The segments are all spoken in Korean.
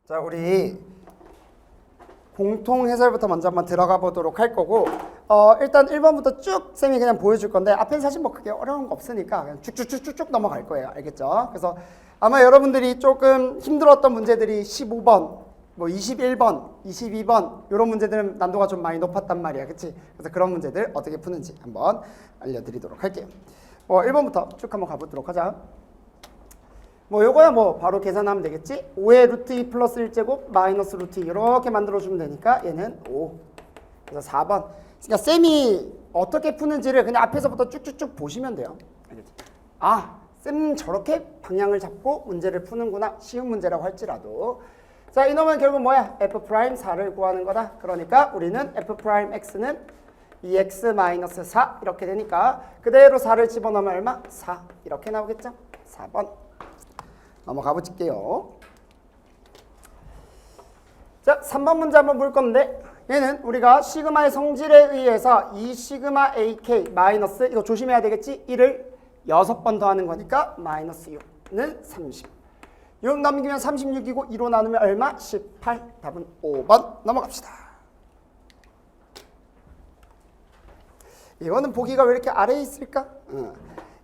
자, 우리 공통 해설부터 먼저 한번 들어가 보도록 할 거고, 일단 1번부터 쭉 쌤이 그냥 보여줄 건데, 앞엔 사실 뭐 그게 어려운 거 없으니까 그냥 쭉쭉쭉쭉 넘어갈 거예요. 알겠죠? 그래서 아마 여러분들이 조금 힘들었던 문제들이 15번, 뭐 21번, 22번 이런 문제들은 난도가 좀 많이 높았단 말이야. 그치? 그래서 그런 문제들 어떻게 푸는지 한번 알려드리도록 할게요. 1번부터 쭉 한번 가보도록 하자. 뭐 요거야 뭐 바로 계산하면 되겠지? 5의 루트 2 플러스 1제곱 마이너스 루트 2 이렇게 만들어주면 되니까 얘는 5. 그래서 4번. 그러니까 쌤이 어떻게 푸는지를 그냥 앞에서부터 쭉쭉쭉 보시면 돼요. 알겠지? 아, 쌤 저렇게 방향을 잡고 문제를 푸는구나. 쉬운 문제라고 할지라도. 자, 이놈은 결국 뭐야? f'4를 구하는 거다. 그러니까 우리는 f'(x는 2x 마이너스 4 이렇게 되니까 그대로 4를 집어넣으면 얼마? 4 이렇게 나오겠죠? 4번. 넘어가 볼게요. 자, 3번 문제 한번 볼 건데 얘는 우리가 시그마의 성질에 의해서 이 시그마 AK 마이너스 이거 조심해야 되겠지? 1을 6번 더하는 거니까 마이너스 6는 30. 6 넘기면 36이고 2로 나누면 얼마? 18. 답은 5번. 넘어갑시다. 이거는 보기가 왜 이렇게 아래에 있을까?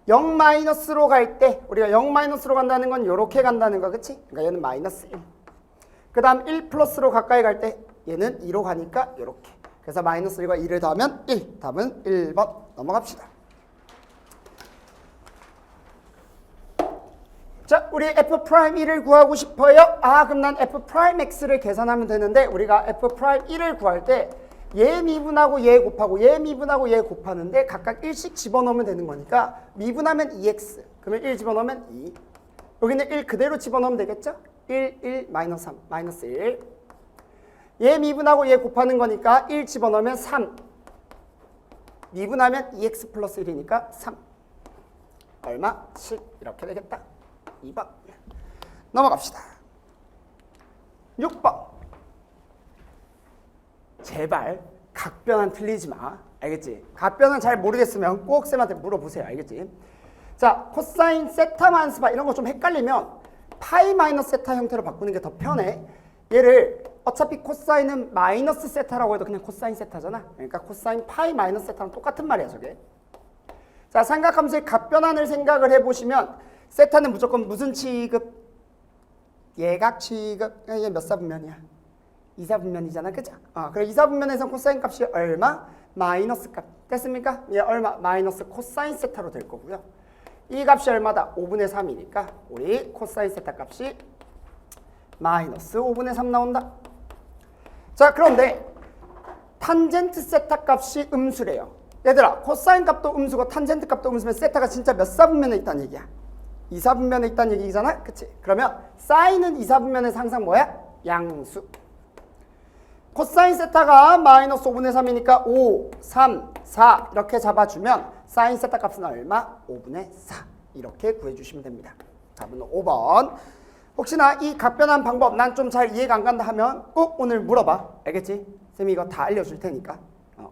0 마이너스로 갈 때 우리가 0 마이너스로 간다는 건 이렇게 간다는 거, 그치? 그러니까 얘는 마이너스 1. 그 다음 1 플러스로 가까이 갈 때 얘는 2로 가니까 이렇게. 그래서 마이너스 1과 2를 더하면 1. 답은 1번. 넘어갑시다. 자, 우리 f'1을 구하고 싶어요. 아, 그럼 난 f'x를 계산하면 되는데 우리가 f'1을 구할 때 얘 미분하고 얘 곱하고 얘 미분하고 얘 곱하는데 각각 1씩 집어넣으면 되는 거니까 미분하면 2x 그러면 1 집어넣으면 2 여기는 1 그대로 집어넣으면 되겠죠? 1, 1, 마이너스 3, 마이너스 1 얘 미분하고 얘 곱하는 거니까 1 집어넣으면 3 미분하면 2x 플러스 1이니까 3 얼마? 10 이렇게 되겠다. 2번 넘어갑시다. 6번 제발 각변환 틀리지 마. 알겠지? 각변환 잘 모르겠으면 꼭 쌤한테 물어보세요. 알겠지? 자, 코사인 세타 마이너스 파 이런 거 좀 헷갈리면 파이 마이너스 세타 형태로 바꾸는 게 더 편해. 얘를 어차피 코사인은 마이너스 세타라고 해도 그냥 코사인 세타잖아. 그러니까 코사인 파이 마이너스 세타랑 똑같은 말이야 저게. 자, 삼각함수의 각변환을 생각을 해보시면 세타는 무조건 무슨 취급? 예각 취급. 이게 몇 사분면이야? 이사분면이잖아, 그죠? 그래 이사분면에서 코사인 값이 얼마? 마이너스 값. 됐습니까? 얘 얼마? 마이너스 코사인 세타로 될 거고요. 이 값이 얼마다? 5분의 3이니까 우리 코사인 세타 값이 마이너스 5분의 3 나온다. 자, 그런데 탄젠트 세타 값이 음수래요. 얘들아, 코사인 값도 음수고 탄젠트 값도 음수면 세타가 진짜 몇 사분면에 있다는 얘기야? 2사분면에 있다는 얘기잖아? 그치? 그러면 사인은 2사분면에서 항상 뭐야? 양수. 코사인 세타가 마이너스 5분의 3이니까 5, 3, 4 이렇게 잡아주면 사인 세타 값은 얼마? 5분의 4 이렇게 구해주시면 됩니다. 답은 5번. 혹시나 이 각변환 방법 난 좀 잘 이해가 안 간다 하면 꼭 오늘 물어봐. 알겠지? 쌤이 이거 다 알려줄 테니까.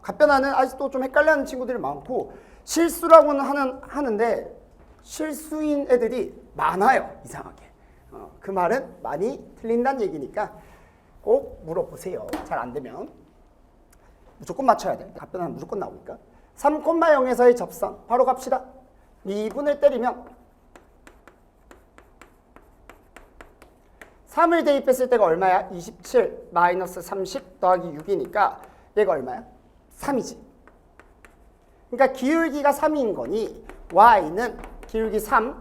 각변환은 아직도 좀 헷갈려하는 친구들이 많고 실수라고는 하는데 실수인 애들이 많아요. 이상하게. 그 말은 많이 틀린다는 얘기니까 꼭 물어보세요. 잘 안 되면. 무조건 맞춰야 돼. 답변은 무조건 나오니까. 3,0에서의 접선. 바로 갑시다. 미분을 때리면 3을 대입했을 때가 얼마야? 27 마이너스 30 더하기 6이니까 얘가 얼마야? 3이지. 그러니까 기울기가 3인 거니 y는 기울기 3,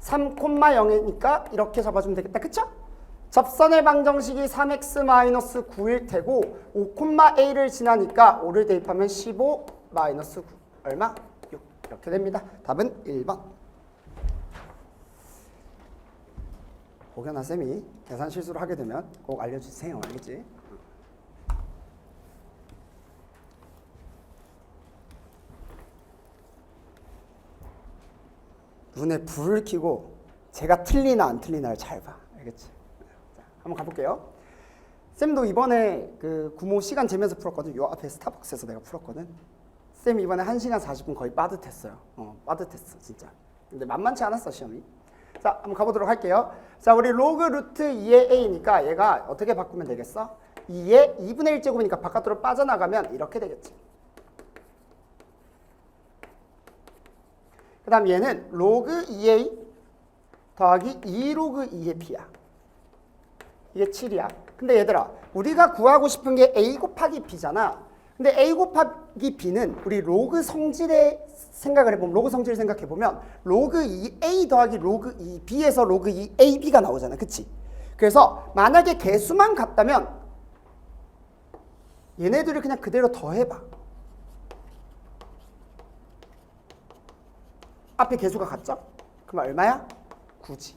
3,0이니까 이렇게 잡아주면 되겠다. 그쵸? 접선의 방정식이 3x-9일 테고 5,a를 지나니까 5를 대입하면 15 마이너스 9 얼마? 6 이렇게 됩니다. 답은 1번. 혹여나 쌤이 계산 실수를 하게 되면 꼭 알려주세요. 알겠지? 눈에 불을 켜고 제가 틀리나 안 틀리나를 잘 봐. 알겠지? 한번 가볼게요. 쌤도 이번에 그 구모 시간 재면서 풀었거든. 요 앞에 스타벅스에서 내가 풀었거든. 쌤 이번에 1시간 40분 거의 빠듯했어요. 빠듯했어 진짜. 근데 만만치 않았어 시험이. 자, 한번 가보도록 할게요. 자, 우리 로그 루트 2의 a니까 얘가 어떻게 바꾸면 되겠어? 2의 2분의 1제곱이니까 바깥으로 빠져나가면 이렇게 되겠지. 그 다음 얘는 로그 2a 더하기 2로그 2의 b야. 이게 7이야. 근데 얘들아, 우리가 구하고 싶은 게 a 곱하기 b잖아. 근데 a 곱하기 b는 우리 로그 성질의 생각을 해보면, 로그 성질을 생각해보면 로그 2a 더하기 로그 2b에서 로그 2ab가 나오잖아. 그치? 그래서 만약에 개수만 같다면 얘네들을 그냥 그대로 더해봐. 앞에 개수가 같죠? 그럼 얼마야? 9지.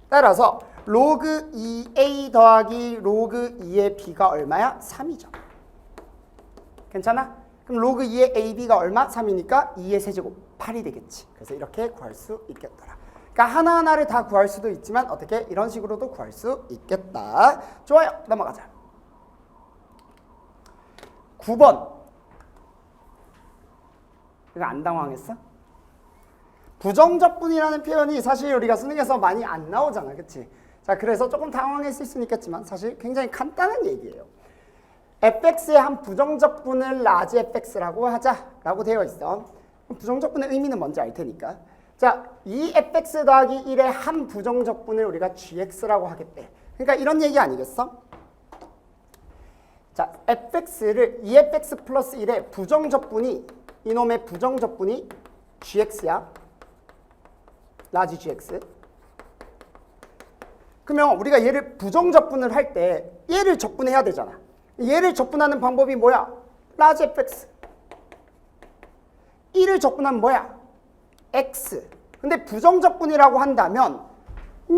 따라서 로그 2a 더하기 로그 2의 b가 얼마야? 3이죠. 괜찮아? 그럼 로그 2의 ab가 얼마? 3이니까 2의 세제곱 8이 되겠지. 그래서 이렇게 구할 수 있겠더라. 그러니까 하나하나를 다 구할 수도 있지만 어떻게? 이런 식으로도 구할 수 있겠다. 좋아요. 넘어가자. 9번. 이거 안 당황했어? 부정적분이라는 표현이 사실 우리가 수능에서 많이 안 나오잖아. 그치? 자, 그래서 조금 당황했을 수는 있겠지만 사실 굉장히 간단한 얘기예요. fx의 한 부정적분을 라지 fx라고 하자라고 되어 있어. 부정적분의 의미는 뭔지 알 테니까. 자, 이 fx 더하기 1의 한 부정적분을 우리가 gx라고 하겠대. 그러니까 이런 얘기 아니겠어? 자, fx를 2fx 플러스 1의 부정적분이, 이놈의 부정적분이 gx야. 라지 gx. 그러면 우리가 얘를 부정적분을 할 때 얘를 적분해야 되잖아. 얘를 적분하는 방법이 뭐야? 라지 fx. 1을 적분하면 뭐야? x. 근데 부정적분이라고 한다면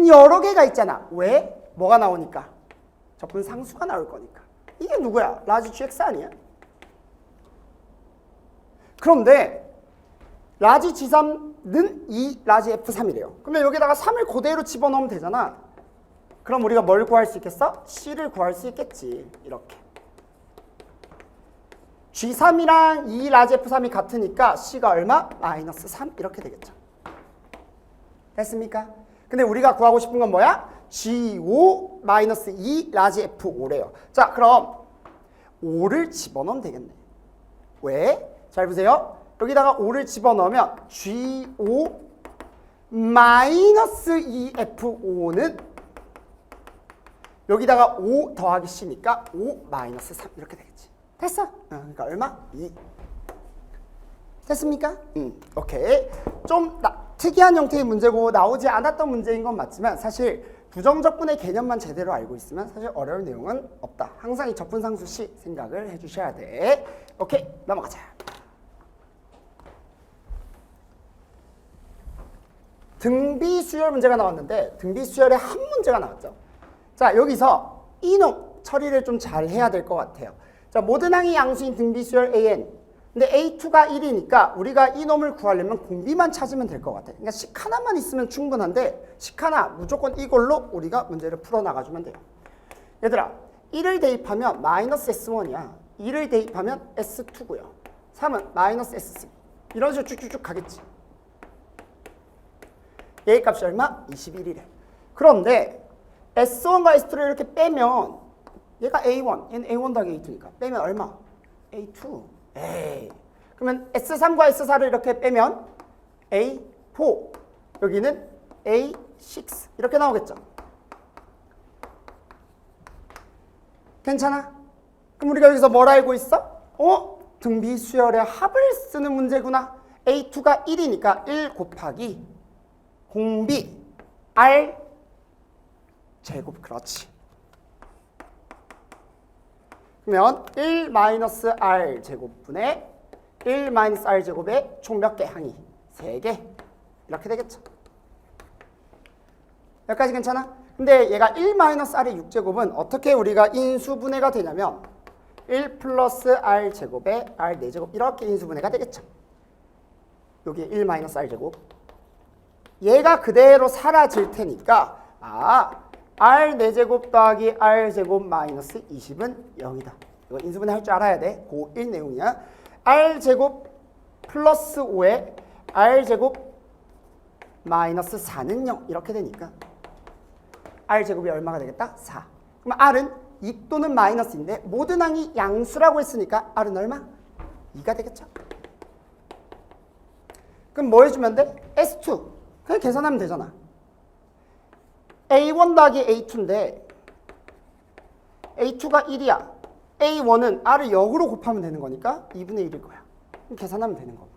여러 개가 있잖아. 왜? 뭐가 나오니까? 적분 상수가 나올 거니까. 이게 누구야? 라지 gx 아니야? 그런데 라지 g3는 2 라지 f3이래요. 그러면 여기다가 3을 그대로 집어넣으면 되잖아. 그럼 우리가 뭘 구할 수 있겠어? c를 구할 수 있겠지. 이렇게. G3이랑 2 라지 F3이 같으니까 C가 얼마? 마이너스 3 이렇게 되겠죠. 됐습니까? 근데 우리가 구하고 싶은 건 뭐야? G5 마이너스 2 라지 F5래요. 자, 그럼 5를 집어넣으면 되겠네. 왜? 잘 보세요. 여기다가 5를 집어넣으면 G5 마이너스 2F5는 여기다가 5 더하기 C니까 5 마이너스 3 이렇게 되겠지. 됐어? 그러니까 얼마? 2. 됐습니까? 오케이. 좀 특이한 형태의 문제고 나오지 않았던 문제인 건 맞지만 사실 부정적분의 개념만 제대로 알고 있으면 사실 어려울 내용은 없다. 항상 이 적분상수식 생각을 해주셔야 돼. 오케이. 넘어가자. 등비 수열 문제가 나왔는데 등비 수열에 한 문제가 나왔죠. 자, 여기서 이놈 처리를 좀 잘 해야 될 것 같아요. 자, 모든 항이 양수인 등비수열 an. 근데 a2가 1이니까 우리가 이놈을 구하려면 공비만 찾으면 될 것 같아. 그러니까 식 하나만 있으면 충분한데 식 하나 무조건 이걸로 우리가 문제를 풀어나가주면 돼요. 얘들아, 1을 대입하면 마이너스 s1이야. 2를 대입하면 s2고요. 3은 마이너스 s3. 이런 식으로 쭉쭉쭉 가겠지. 얘 값이 얼마? 21이래. 그런데 S1과 S2를 이렇게 빼면 얘가 A1, 얘는 A1 더하기 A2니까 빼면 얼마? A2. 에이. 그러면 S3과 S4를 이렇게 빼면 A4, 여기는 A6 이렇게 나오겠죠. 괜찮아? 그럼 우리가 여기서 뭘 알고 있어? 등비수열의 합을 쓰는 문제구나. A2가 1이니까 1 곱하기 공비 R 제곱. 그렇지. 그러면 1 마이너스 R 제곱분의 1 마이너스 R 제곱에 총 몇 개 항이? 3개. 이렇게 되겠죠. 여기까지 괜찮아? 근데 얘가 1 마이너스 R의 6제곱은 어떻게 우리가 인수분해가 되냐면 1 플러스 R 제곱에 R 4제곱 이렇게 인수분해가 되겠죠. 여기 1 마이너스 R 제곱. 얘가 그대로 사라질 테니까 R 4제곱 더하기 R 제곱 마이너스 20은 0이다. 이거 인수분해 할 줄 알아야 돼. 고1 내용이야. R 제곱 플러스 5에 R 제곱 마이너스 4는 0 이렇게 되니까 r제곱이 얼마가 되겠다? 4. 그럼 r은 2 또는 마이너스인데 모든 항이 양수라고 했으니까 r은 얼마? 2가 되겠죠. 그럼 뭐 해주면 돼? S2. 그냥 계산하면 되잖아. A1 더하기 A2인데 A2가 1이야. A1은 R을 역으로 곱하면 되는 거니까 2분의 1일 거야. 그럼 계산하면 되는 거고요.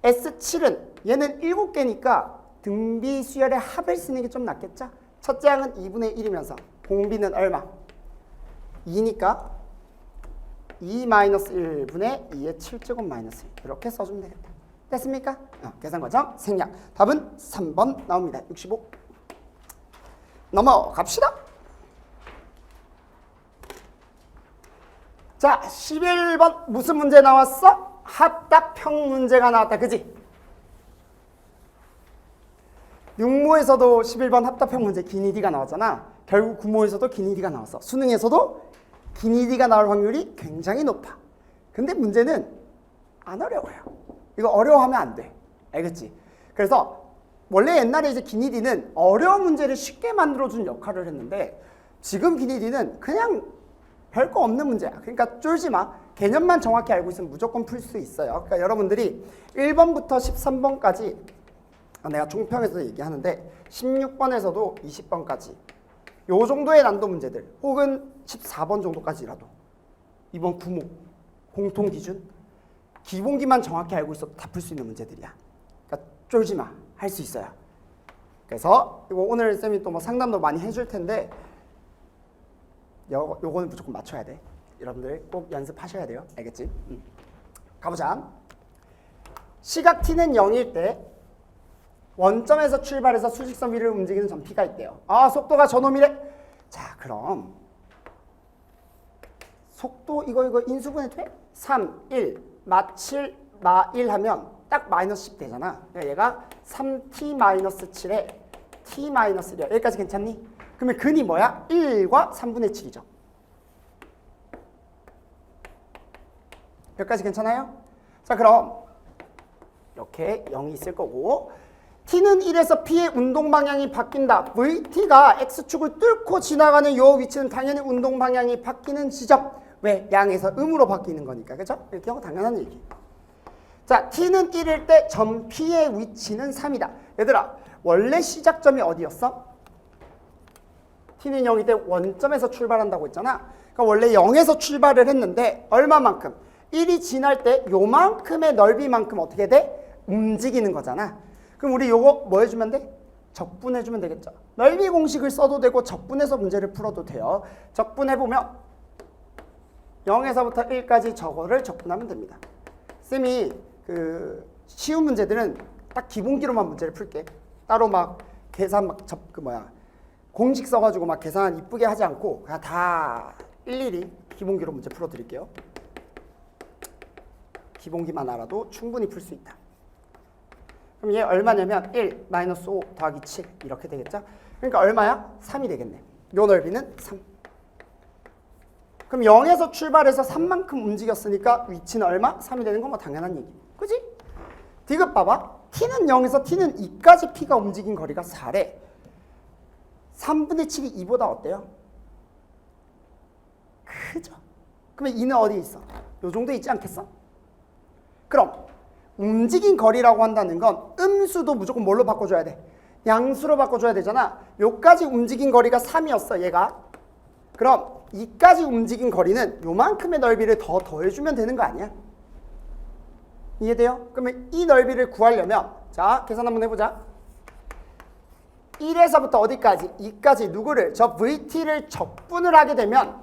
S7은 얘는 7개니까 등비수열의 합을 쓰는 게 좀 낫겠죠? 첫째 항은 2분의 1이면서 공비는 얼마? 2니까 2-1분의 2의 7제곱 마이너스 1 이렇게 써주면 되겠다. 됐습니까? 계산 과정 생략. 답은 3번 나옵니다. 65. 넘어갑시다. 자, 11번 무슨 문제 나왔어? 합답형 문제가 나왔다. 그지? 육모에서도 11번 합답형 문제 기니디가 나왔잖아. 결국 구모에서도 기니디가 나왔어. 수능에서도 기니디가 나올 확률이 굉장히 높아. 근데 문제는 안 어려워요. 이거 어려워하면 안 돼. 알겠지? 그래서 원래 옛날에 이제 기니디는 어려운 문제를 쉽게 만들어준 역할을 했는데 지금 기니디는 그냥 별거 없는 문제야. 그러니까 쫄지 마. 개념만 정확히 알고 있으면 무조건 풀 수 있어요. 그러니까 여러분들이 1번부터 13번까지 내가 종평에서 얘기하는데 16번에서도 20번까지 요 정도의 난도 문제들 혹은 14번 정도까지라도 이번 구모 공통기준 기본기만 정확히 알고 있어도 다 풀 수 있는 문제들이야. 그러니까 쫄지 마. 할 수 있어요. 그래서 이거 오늘 쌤이 또 뭐 상담도 많이 해줄 텐데 요거는 무조건 맞춰야 돼. 여러분들 꼭 연습하셔야 돼요. 알겠지? 가보자. 시각 t는 0일 때 원점에서 출발해서 수직선 위를 움직이는 점 p가 있대요. 아, 속도가 저놈이래. 자, 그럼 속도 이거 인수분해 돼? 3, 1, 마 7, 마 1 하면 딱 마이너스 10 되잖아. 그러니까 얘가 3t-7에 t-1이야. 여기까지 괜찮니? 그러면 근이 뭐야? 1과 3분의 7이죠. 여기까지 괜찮아요? 자, 그럼 이렇게 0이 있을 거고 t는 1에서 p의 운동 방향이 바뀐다. vt가 x축을 뚫고 지나가는 이 위치는 당연히 운동 방향이 바뀌는 지점. 왜? 양에서 음으로 바뀌는 거니까. 그죠? 이렇게 하고 당연한 얘기. 자, t는 1일 때 점 p의 위치는 3이다. 얘들아, 원래 시작점이 어디였어? t는 0일 때 원점에서 출발한다고 했잖아. 그러니까 원래 0에서 출발을 했는데 얼마만큼? 1이 지날 때 요만큼의 넓이만큼 어떻게 돼? 움직이는 거잖아. 그럼 우리 요거 뭐 해주면 돼? 적분해주면 되겠죠. 넓이 공식을 써도 되고 적분해서 문제를 풀어도 돼요. 적분해보면 0에서부터 1까지 저거를 적분하면 됩니다. 쌤이 쉬운 문제들은 딱 기본기로만 문제를 풀게. 따로 막 계산 공식 써가지고 막 계산 이쁘게 하지 않고 그냥 다 일일이 기본기로 문제 풀어드릴게요. 기본기만 알아도 충분히 풀 수 있다. 그럼 얘 얼마냐면 1 마이너스 5 더하기 7 이렇게 되겠죠? 그러니까 얼마야? 3이 되겠네. 요 넓이는 3. 그럼 0에서 출발해서 3만큼 움직였으니까 위치는 얼마? 3이 되는 건 뭐 당연한 얘기. 그지? 디귿 봐봐. t는 0에서 t는 2까지 p가 움직인 거리가 4래. 3분의 7이 2보다 어때요? 크죠? 그러면 2는 어디에 있어? 요 정도에 있지 않겠어? 그럼 움직인 거리라고 한다는 건 음수도 무조건 뭘로 바꿔줘야 돼? 양수로 바꿔줘야 되잖아. 요까지 움직인 거리가 3이었어, 얘가. 그럼 2까지 움직인 거리는 요만큼의 넓이를 더 더해주면 되는 거 아니야? 이해돼요? 그러면 이 넓이를 구하려면 자, 계산 한번 해보자. 1에서부터 어디까지? 2까지 누구를? 저 VT를 적분을 하게 되면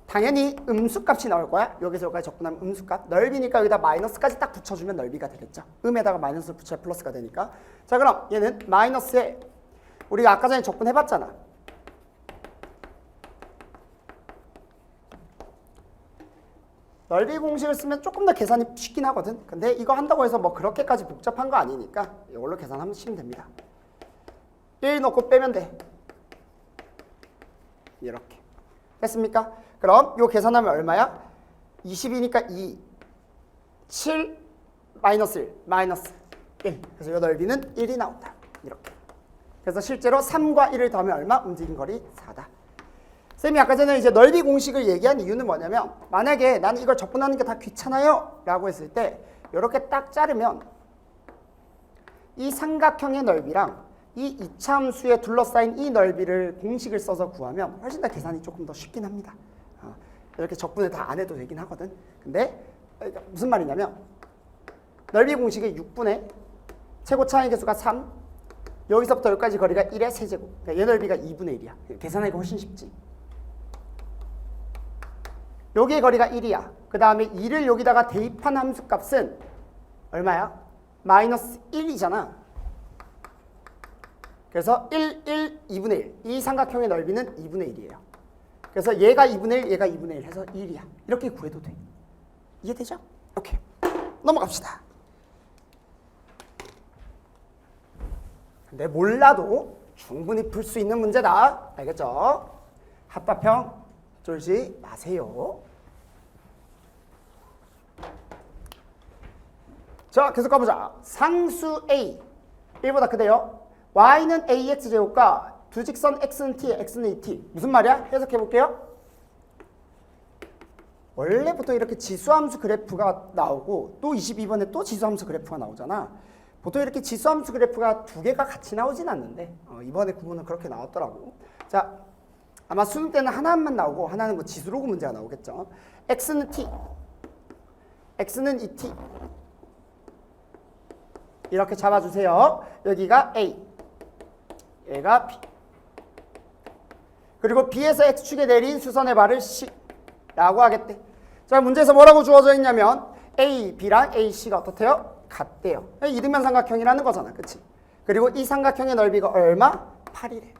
당연히 음수값이 나올 거야. 여기서 여기까지 적분하면 음수값. 넓이니까 여기다 마이너스까지 딱 붙여주면 넓이가 되겠죠. 음에다가 마이너스를 붙여야 플러스가 되니까. 자, 그럼 얘는 마이너스에 우리가 아까 전에 적분해봤잖아. 넓이 공식을 쓰면 조금 더 계산이 쉽긴 하거든. 근데 이거 한다고 해서 뭐 그렇게까지 복잡한 거 아니니까 이걸로 계산하면 됩니다. 1 넣고 빼면 돼. 이렇게. 됐습니까? 그럼 요 계산하면 얼마야? 20이니까 2, 7, 마이너스 1, 마이너스 1. 그래서 이 넓이는 1이 나온다. 이렇게. 그래서 실제로 3과 1을 더하면 얼마? 움직인 거리 4다. 쌤이 아까 전에 이제 넓이 공식을 얘기한 이유는 뭐냐면 만약에 나는 이걸 접근하는 게 다 귀찮아요 라고 했을 때 이렇게 딱 자르면 이 삼각형의 넓이랑 이 이차함수에 둘러싸인 이 넓이를 공식을 써서 구하면 훨씬 더 계산이 조금 더 쉽긴 합니다. 이렇게 적분을 다 안 해도 되긴 하거든. 근데 무슨 말이냐면 넓이 공식의 6분의 최고 차항의 개수가 3, 여기서부터 여기까지 거리가 1의 세제곱. 그러니까 얘 넓이가 2분의 1이야. 계산하기가 훨씬 쉽지. 여기의 거리가 1이야. 그 다음에 2를 여기다가 대입한 함수값은 얼마야? 마이너스 1이잖아. 그래서 1, 1, 2분의 1. 이 삼각형의 넓이는 2분의 1이에요. 그래서 얘가 2분의 1, 얘가 2분의 1 해서 1이야. 이렇게 구해도 돼. 이해되죠? 오케이. 넘어갑시다. 근데 몰라도 충분히 풀 수 있는 문제다. 알겠죠? 합법형 쫄지 마세요. 자, 계속 가보자. 상수 A 1보다 크대요. y는 ax제곱과 두 직선 x는 t, x는 2t. 무슨 말이야? 해석해 볼게요. 원래 보통 이렇게 지수함수 그래프가 나오고 또 22번에 또 지수함수 그래프가 나오잖아. 보통 이렇게 지수함수 그래프가 두 개가 같이 나오진 않는데 이번에 구문은 그렇게 나왔더라고. 자, 아마 수능 때는 하나만 나오고 하나는 뭐 지수로그 문제가 나오겠죠. x는 t, x는 2t. 이렇게 잡아주세요. 여기가 a, 얘가 b. 그리고 b에서 x축에 내린 수선의 발을 c라고 하겠대. 자, 문제에서 뭐라고 주어져 있냐면 a, b랑 a, c가 어떻대요? 같대요. 이등변 삼각형이라는 거잖아. 그치? 그리고 이 삼각형의 넓이가 얼마? 8이래.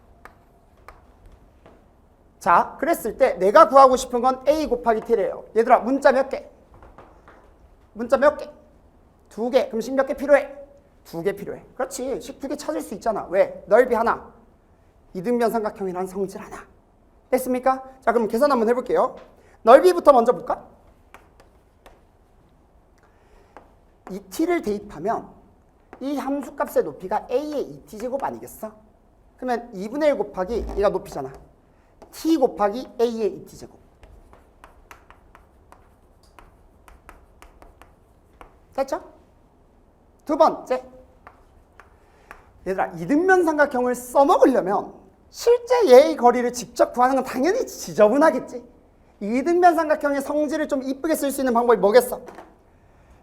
자, 그랬을 때 내가 구하고 싶은 건 a 곱하기 t래요. 얘들아, 문자 몇 개? 문자 몇 개? 2개. 그럼 식 몇 개 필요해? 2개 필요해. 그렇지. 식 2개 찾을 수 있잖아. 왜? 넓이 하나. 이등변 삼각형이란 성질 하나. 됐습니까? 자, 그럼 계산 한번 해볼게요. 넓이부터 먼저 볼까? 이 t를 대입하면 이 함수값의 높이가 a의 2t제곱 아니겠어? 그러면 2분의 1 곱하기 얘가 높이잖아. t 곱하기 a의 2t제곱. 됐죠? 두 번째. 얘들아, 이등변 삼각형을 써먹으려면 실제 얘의 거리를 직접 구하는 건 당연히 지저분하겠지. 이등변 삼각형의 성질을 좀 이쁘게 쓸 수 있는 방법이 뭐겠어?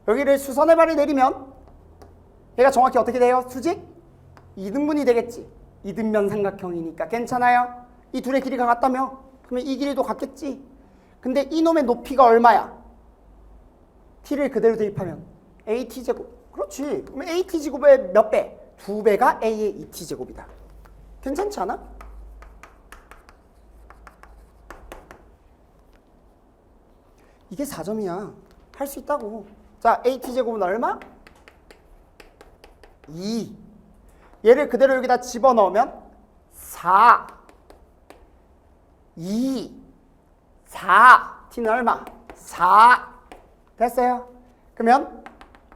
여기를 수선의 발을 내리면 얘가 정확히 어떻게 돼요? 수직? 이등분이 되겠지. 이등변 삼각형이니까 괜찮아요. 이 둘의 길이가 같다며? 그러면 이 길이도 같겠지. 근데 이놈의 높이가 얼마야? t를 그대로 대입하면 at제곱. 그렇지. 그러면 at제곱의 몇 배? 2배가 a의 2t제곱이다. 괜찮지 않아? 이게 4점이야. 할 수 있다고. 자, at제곱은 얼마? 2. 얘를 그대로 여기다 집어넣으면 4. 2. 4. t는 얼마? 4. 됐어요? 그러면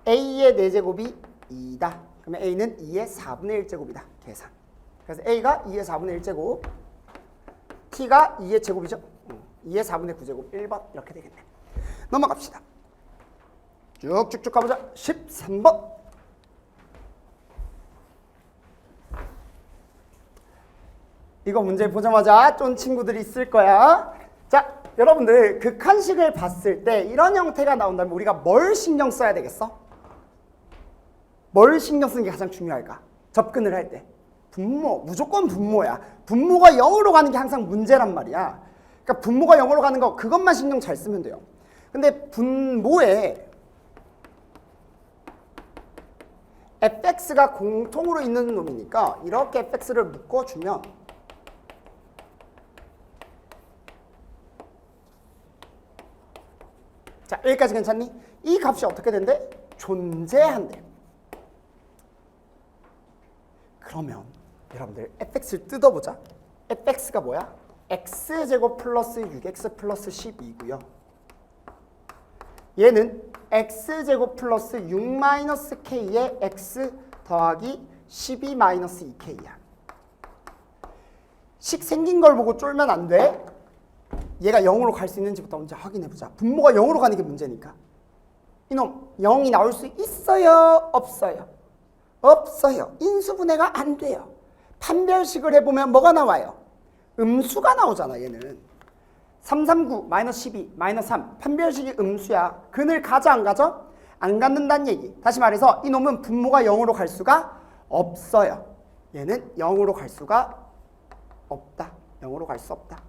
a의 4제곱이 2다. 그러면 a는 2의 4분의 1제곱이다. 계산. 그래서 a가 2의 4분의 1제곱, t가 2의 제곱이죠. 2의 4분의 9제곱, 1번 이렇게 되겠네. 넘어갑시다. 쭉쭉쭉 가보자. 13번. 이거 문제 보자마자 쫀 친구들이 있을 거야. 자, 여러분들 극한식을 봤을 때 이런 형태가 나온다면 우리가 뭘 신경 써야 되겠어? 뭘 신경 쓰는 게 가장 중요할까? 접근을 할 때. 분모, 무조건 분모야. 분모가 0으로 가는 게 항상 문제란 말이야. 그러니까 분모가 0으로 가는 거 그것만 신경 잘 쓰면 돼요. 근데 분모에 fx가 공통으로 있는 놈이니까 이렇게 fx를 묶어주면 자, 여기까지 괜찮니? 이 값이 어떻게 된대? 존재한대. 그러면 여러분들 fx를 뜯어보자. fx가 뭐야? x제곱 플러스 6x 플러스 12고요. 얘는 x제곱 플러스 6-k의 x 더하기 12-2k야. 식 생긴 걸 보고 쫄면 안 돼. 얘가 0으로 갈 수 있는지부터 먼저 확인해보자. 분모가 0으로 가는 게 문제니까. 이놈 0이 나올 수 있어요? 없어요? 없어요. 인수분해가 안 돼요. 판별식을 해보면 뭐가 나와요? 음수가 나오잖아. 얘는 339 12 3 판별식이 음수야. 근을 가져 안 가져? 안 갖는다는 얘기. 다시 말해서 이놈은 분모가 0으로 갈 수가 없어요. 얘는 0으로 갈 수가 없다. 0으로 갈 수 없다.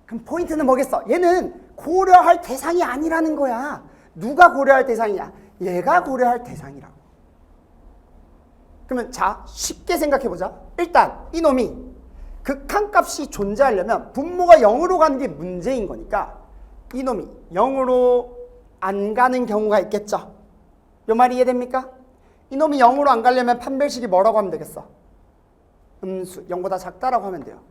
그럼 포인트는 뭐겠어? 얘는 고려할 대상이 아니라는 거야. 누가 고려할 대상이냐? 얘가 고려할 대상이라고. 그러면 자, 쉽게 생각해보자. 일단 이놈이 극한값이 존재하려면 분모가 0으로 가는 게 문제인 거니까 이놈이 0으로 안 가는 경우가 있겠죠. 요 말이 이해됩니까? 이놈이 0으로 안 가려면 판별식이 뭐라고 하면 되겠어? 음수, 0보다 작다라고 하면 돼요.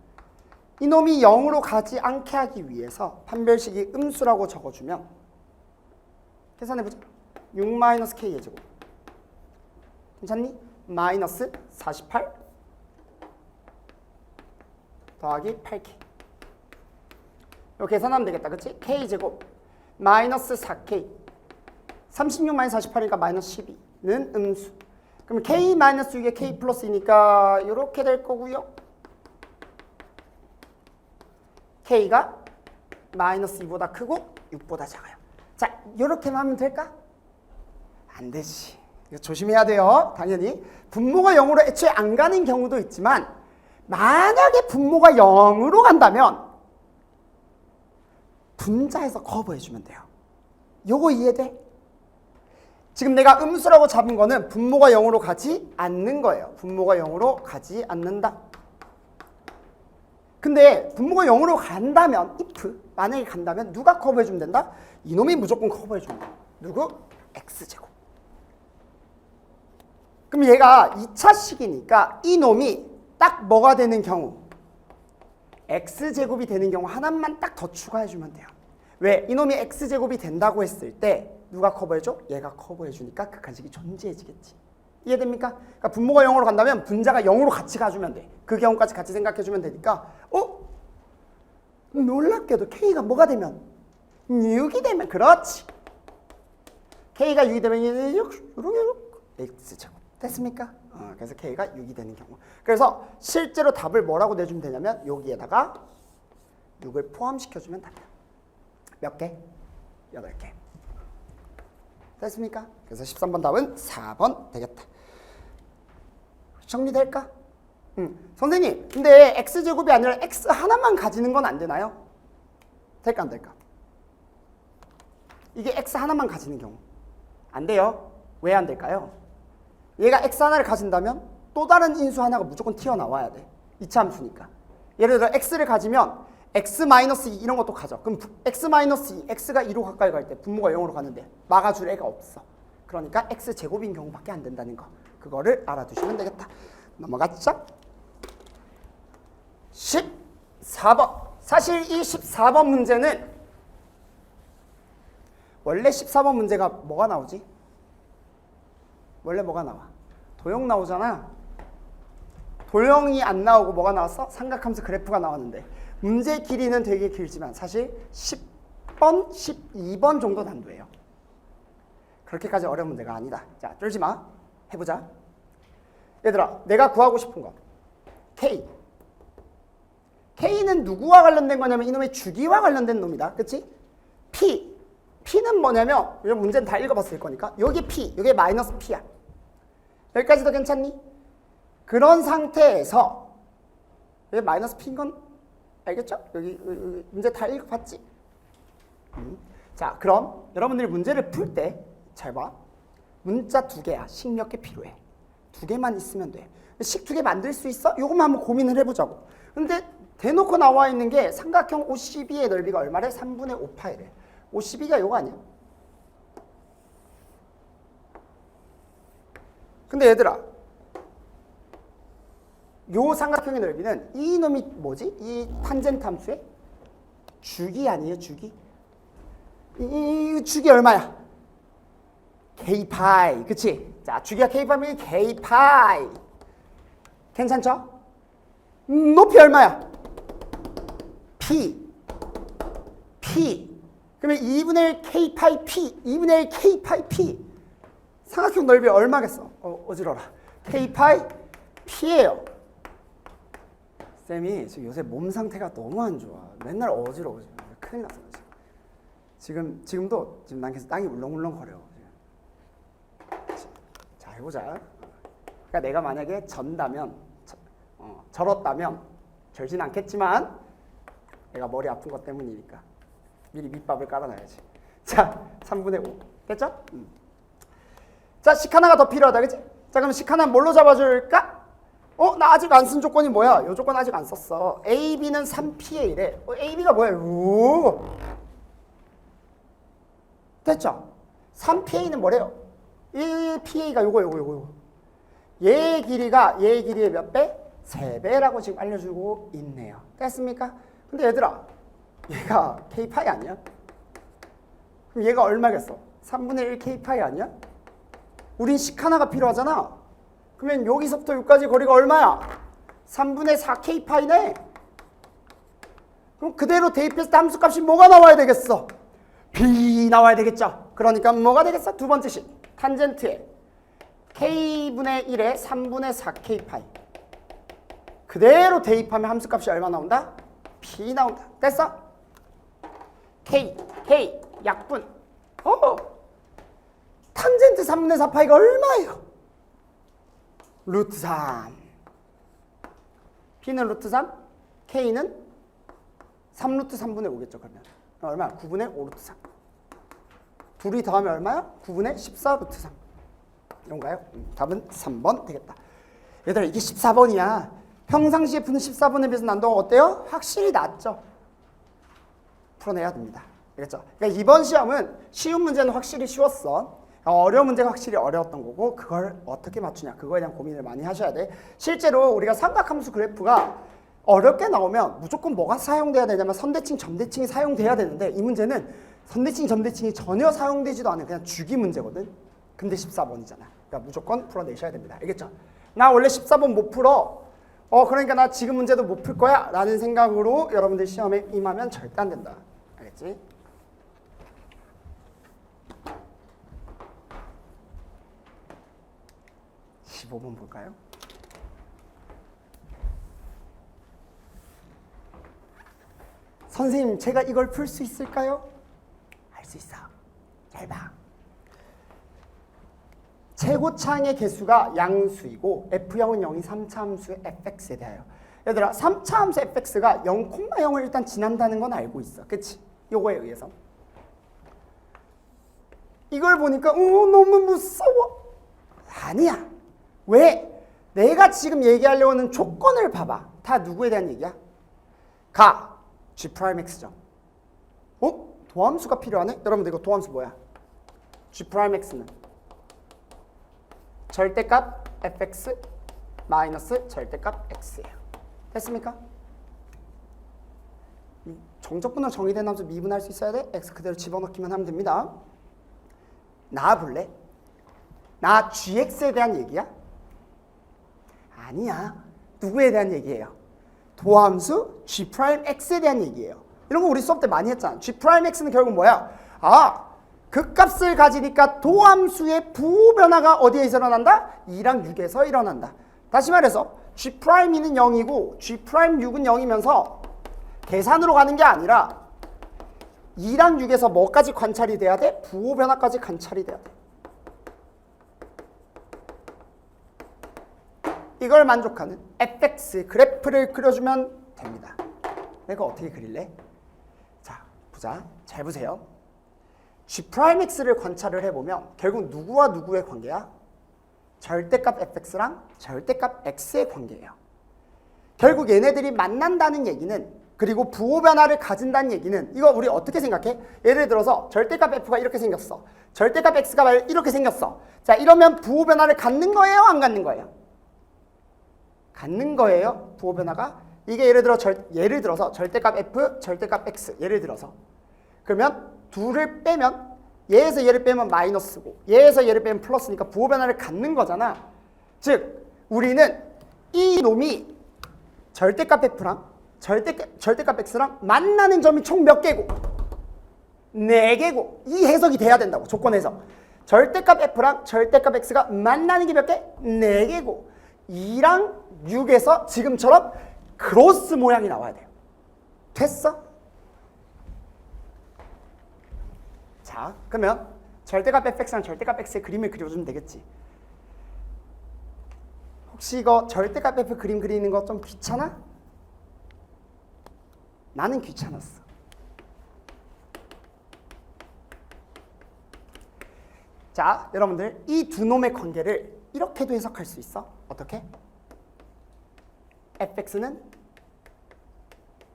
이놈이 0으로 가지 않게 하기 위해서 판별식이 음수라고 적어주면 계산해보자. 6-k의 제곱 괜찮니? 마이너스 48 더하기 8k 이렇게 계산하면 되겠다. 그치? k제곱 마이너스 4k 36-48이니까 마이너스 12는 음수. 그럼 k 마이너스 6에 k 플러스 2니까 이렇게 될 거고요. k가 마이너스 2보다 크고 6보다 작아요. 자, 이렇게만 하면 될까? 안 되지. 이거 조심해야 돼요. 당연히 분모가 0으로 애초에 안 가는 경우도 있지만 만약에 분모가 0으로 간다면 분자에서 커버해주면 돼요. 요거 이해돼? 지금 내가 음수라고 잡은 거는 분모가 0으로 가지 않는 거예요. 분모가 0으로 가지 않는다. 근데 분모가 0으로 간다면 if 만약에 간다면 누가 커버해주면 된다? 이놈이 무조건 커버해주면 돼. 누구? x제곱. 그럼 얘가 2차 식이니까 이놈이 딱 뭐가 되는 경우? x제곱이 되는 경우 하나만 딱 더 추가해주면 돼요. 왜? 이놈이 x제곱이 된다고 했을 때 누가 커버해줘? 얘가 커버해주니까 극한식이 존재해지겠지. 이해됩니까? 그러니까 분모가 0으로 간다면 분자가 0으로 같이 가주면 돼. 그 경우까지 같이 생각해주면 되니까 놀랍게도 k가 뭐가 되면? 6이 되면 그렇지. k가 6이 되면 x제곱. 됐습니까? 그래서 k가 6이 되는 경우. 그래서 실제로 답을 뭐라고 내주면 되냐면 여기에다가 6을 포함시켜주면 답이야. 몇 개? 8개. 됐습니까? 그래서 13번 답은 4번 되겠다. 정리될까? 선생님, 근데 x제곱이 아니라 x 하나만 가지는 건 안 되나요? 될까 안 될까? 이게 x 하나만 가지는 경우. 안 돼요. 왜 안 될까요? 얘가 x 하나를 가진다면 또 다른 인수 하나가 무조건 튀어나와야 돼. 이차 함수니까. 예를 들어 x를 가지면 x-2 이런 것도 가져. 그럼 x-2, x가 2로 가까이 갈 때 분모가 0으로 가는데 막아줄 애가 없어. 그러니까 x제곱인 경우밖에 안 된다는 거. 그거를 알아두시면 되겠다. 넘어갔죠? 14번. 사실 이 14번 문제는 원래 14번 문제가 뭐가 나오지? 원래 뭐가 나와? 도형 나오잖아. 도형이 안 나오고 뭐가 나왔어? 삼각함수 그래프가 나왔는데 문제 길이는 되게 길지만 사실 10번, 12번 정도 난도예요. 그렇게까지 어려운 문제가 아니다. 자, 쫄지 마. 해보자. 얘들아, 내가 구하고 싶은 거 K. K는 누구와 관련된 거냐면 이놈의 주기와 관련된 놈이다. 그치? P. P는 뭐냐면 이 문제는 다 읽어봤을 거니까 여기 P, 여기 마이너스 P야. 여기까지도 괜찮니? 그런 상태에서 여기 마이너스 P인 건 알겠죠? 여기 문제 다 읽어봤지? 자, 그럼 여러분들이 문제를 풀 때 잘 봐. 문자 2개야. 식 몇 개 필요해? 2개만 있으면 돼. 식 2개 만들 수 있어? 요것만 한번 고민을 해보자고. 근데 대놓고 나와 있는 게 삼각형 OCB의 넓이가 얼마래? 3분의 5파이래. OCB가 요거 아니야? 근데 얘들아, 요 삼각형의 넓이는 이 놈이 뭐지? 이 탄젠트 함수의 주기 아니에요? 주기? 이 주기 얼마야? K파이. 그치? 자, 주기가 K파이면 K파이. 괜찮죠? 높이 얼마야? P. 그러면 2분의 1 K파이 P. 2분의 1 K파이 P. 삼각형 넓이 얼마겠어? 어지러라. K파이 P예요. 쌤이 지금 요새 몸 상태가 너무 안 좋아. 맨날 어지러워. 큰일 났어. 지금도 지금 난 계속 땅이 울렁울렁거려. 자, 해보자. 그러니까 내가 만약에 절었다면 절진 않겠지만 내가 머리 아픈 것 때문이니까 미리 밑밥을 깔아놔야지. 자, 3분의 5 됐죠? 자, 식 하나가 더 필요하다, 그치? 자, 그럼 식 하나 뭘로 잡아줄까? 나 아직 안 쓴 조건이 뭐야? 요 조건 아직 안 썼어. AB는 3P에 이래. AB가 뭐야? 오. 됐죠? 3PA는 뭐래요? 1PA가 요거. 얘의 길이의 몇 배? 3배라고 지금 알려주고 있네요. 됐습니까? 근데 얘들아, 얘가 K파이 아니야? 그럼 얘가 얼마겠어? 3분의 1 K파이 아니야? 우린 식 하나가 필요하잖아. 그러면 여기서부터 여기까지 거리가 얼마야? 3분의 4 K파이네? 그럼 그대로 대입했을 때 함수값이 뭐가 나와야 되겠어? B 나와야 되겠죠? 그러니까 뭐가 되겠어? 두 번째 식. 탄젠트에 K분의 1에 3분의 4 K파이. 그대로 대입하면 함수값이 얼마 나온다? P 나온다. 됐어? K 약분. 탄젠트 3분의 4 파이가 얼마예요? 루트 3. P는 루트 3, K는 3루트 3분의 5겠죠, 그러면. 얼마야? 9분의 5 루트 3. 둘이 더하면 얼마야? 9분의 14 루트 3. 이런가요? 답은 3번 되겠다. 얘들아, 이게 14번이야. 평상시에 푸는 14번에 비해서 난도가 어때요? 확실히 낮죠. 풀어내야 됩니다. 알겠죠? 그러니까 이번 시험은 쉬운 문제는 확실히 쉬웠어. 어려운 문제가 확실히 어려웠던 거고, 그걸 어떻게 맞추냐, 그거에 대한 고민을 많이 하셔야 돼. 실제로 우리가 삼각함수 그래프가 어렵게 나오면 무조건 뭐가 사용돼야 되냐면 선대칭, 점대칭이 사용돼야 되는데, 이 문제는 선대칭, 점대칭이 전혀 사용되지도 않은 그냥 주기 문제거든. 근데 14번이잖아. 그러니까 무조건 풀어내셔야 됩니다. 알겠죠? 나 원래 14번 못 풀어. 그러니까 나 지금 문제도 못 풀 거야 라는 생각으로 여러분들 시험에 임하면 절대 안 된다. 알겠지? (15번) 볼까요? 선생님, 제가 이걸 풀 수 있을까요? 할 수 있어. 잘 봐. 최고차항의 개수가 양수이고 F0은 0이 3차 함수의 fx에 대하여. 얘들아, 3차 함수 fx가 0,0을 일단 지난다는 건 알고 있어. 그치? 요거에 의해서. 이걸 보니까 너무 무서워. 아니야. 왜? 내가 지금 얘기하려고 하는 조건을 봐봐. 다 누구에 대한 얘기야? G'X죠. 도함수가 필요하네? 여러분들 이거 도함수 뭐야? G'X는 절대값 fx 마이너스 절대값 x예요. 됐습니까? 정적분으로 정의된 함수 미분할 수 있어야 돼? x 그대로 집어넣기만 하면 됩니다. 나와볼래? 나 gx에 대한 얘기야? 아니야. 누구에 대한 얘기예요? 도함수 g'x에 대한 얘기예요. 이런 거 우리 수업 때 많이 했잖아. g'x는 결국 뭐야? 그 값을 가지니까 도함수의 부호변화가 어디에서 일어난다? 2랑 6에서 일어난다. 다시 말해서 G'는 0이고 G'6은 0이면서 계산으로 가는 게 아니라 2랑 6에서 뭐까지 관찰이 돼야 돼? 부호변화까지 관찰이 돼야 돼. 이걸 만족하는 fx 그래프를 그려주면 됩니다. 내가 어떻게 그릴래? 자, 보자. 잘 보세요. G'X를 관찰을 해보면 결국 누구와 누구의 관계야? 절대값 fx랑 절대값 x의 관계예요. 결국 얘네들이 만난다는 얘기는, 그리고 부호 변화를 가진다는 얘기는, 이거 우리 어떻게 생각해? 예를 들어서 절대값 f가 이렇게 생겼어. 절대값 x가 이렇게 생겼어. 자, 이러면 부호 변화를 갖는 거예요? 안 갖는 거예요? 갖는 거예요. 부호 변화가. 이게 예를 들어서 절대값 f, 절대값 x. 예를 들어서. 그러면 둘을 빼면 얘에서 얘를 빼면 마이너스고 얘에서 얘를 빼면 플러스니까 부호 변화를 갖는 거잖아. 즉 우리는 이 놈이 절대값 f랑 절대값 x랑 만나는 점이 총 몇 개고? 4개고. 이 해석이 돼야 된다고. 조건 해석. 절대값 f랑 절대값 x가 만나는 게 몇 개? 4개고 2랑 6에서 지금처럼 크로스 모양이 나와야 돼요. 됐어? 자, 그러면 절대값 fx랑 절대값 x의 그림을 그려주면 되겠지. 혹시 이거 절대값 f 그림 그리는 거 좀 귀찮아? 나는 귀찮았어. 자, 여러분들 이 두 놈의 관계를 이렇게도 해석할 수 있어. 어떻게? fx는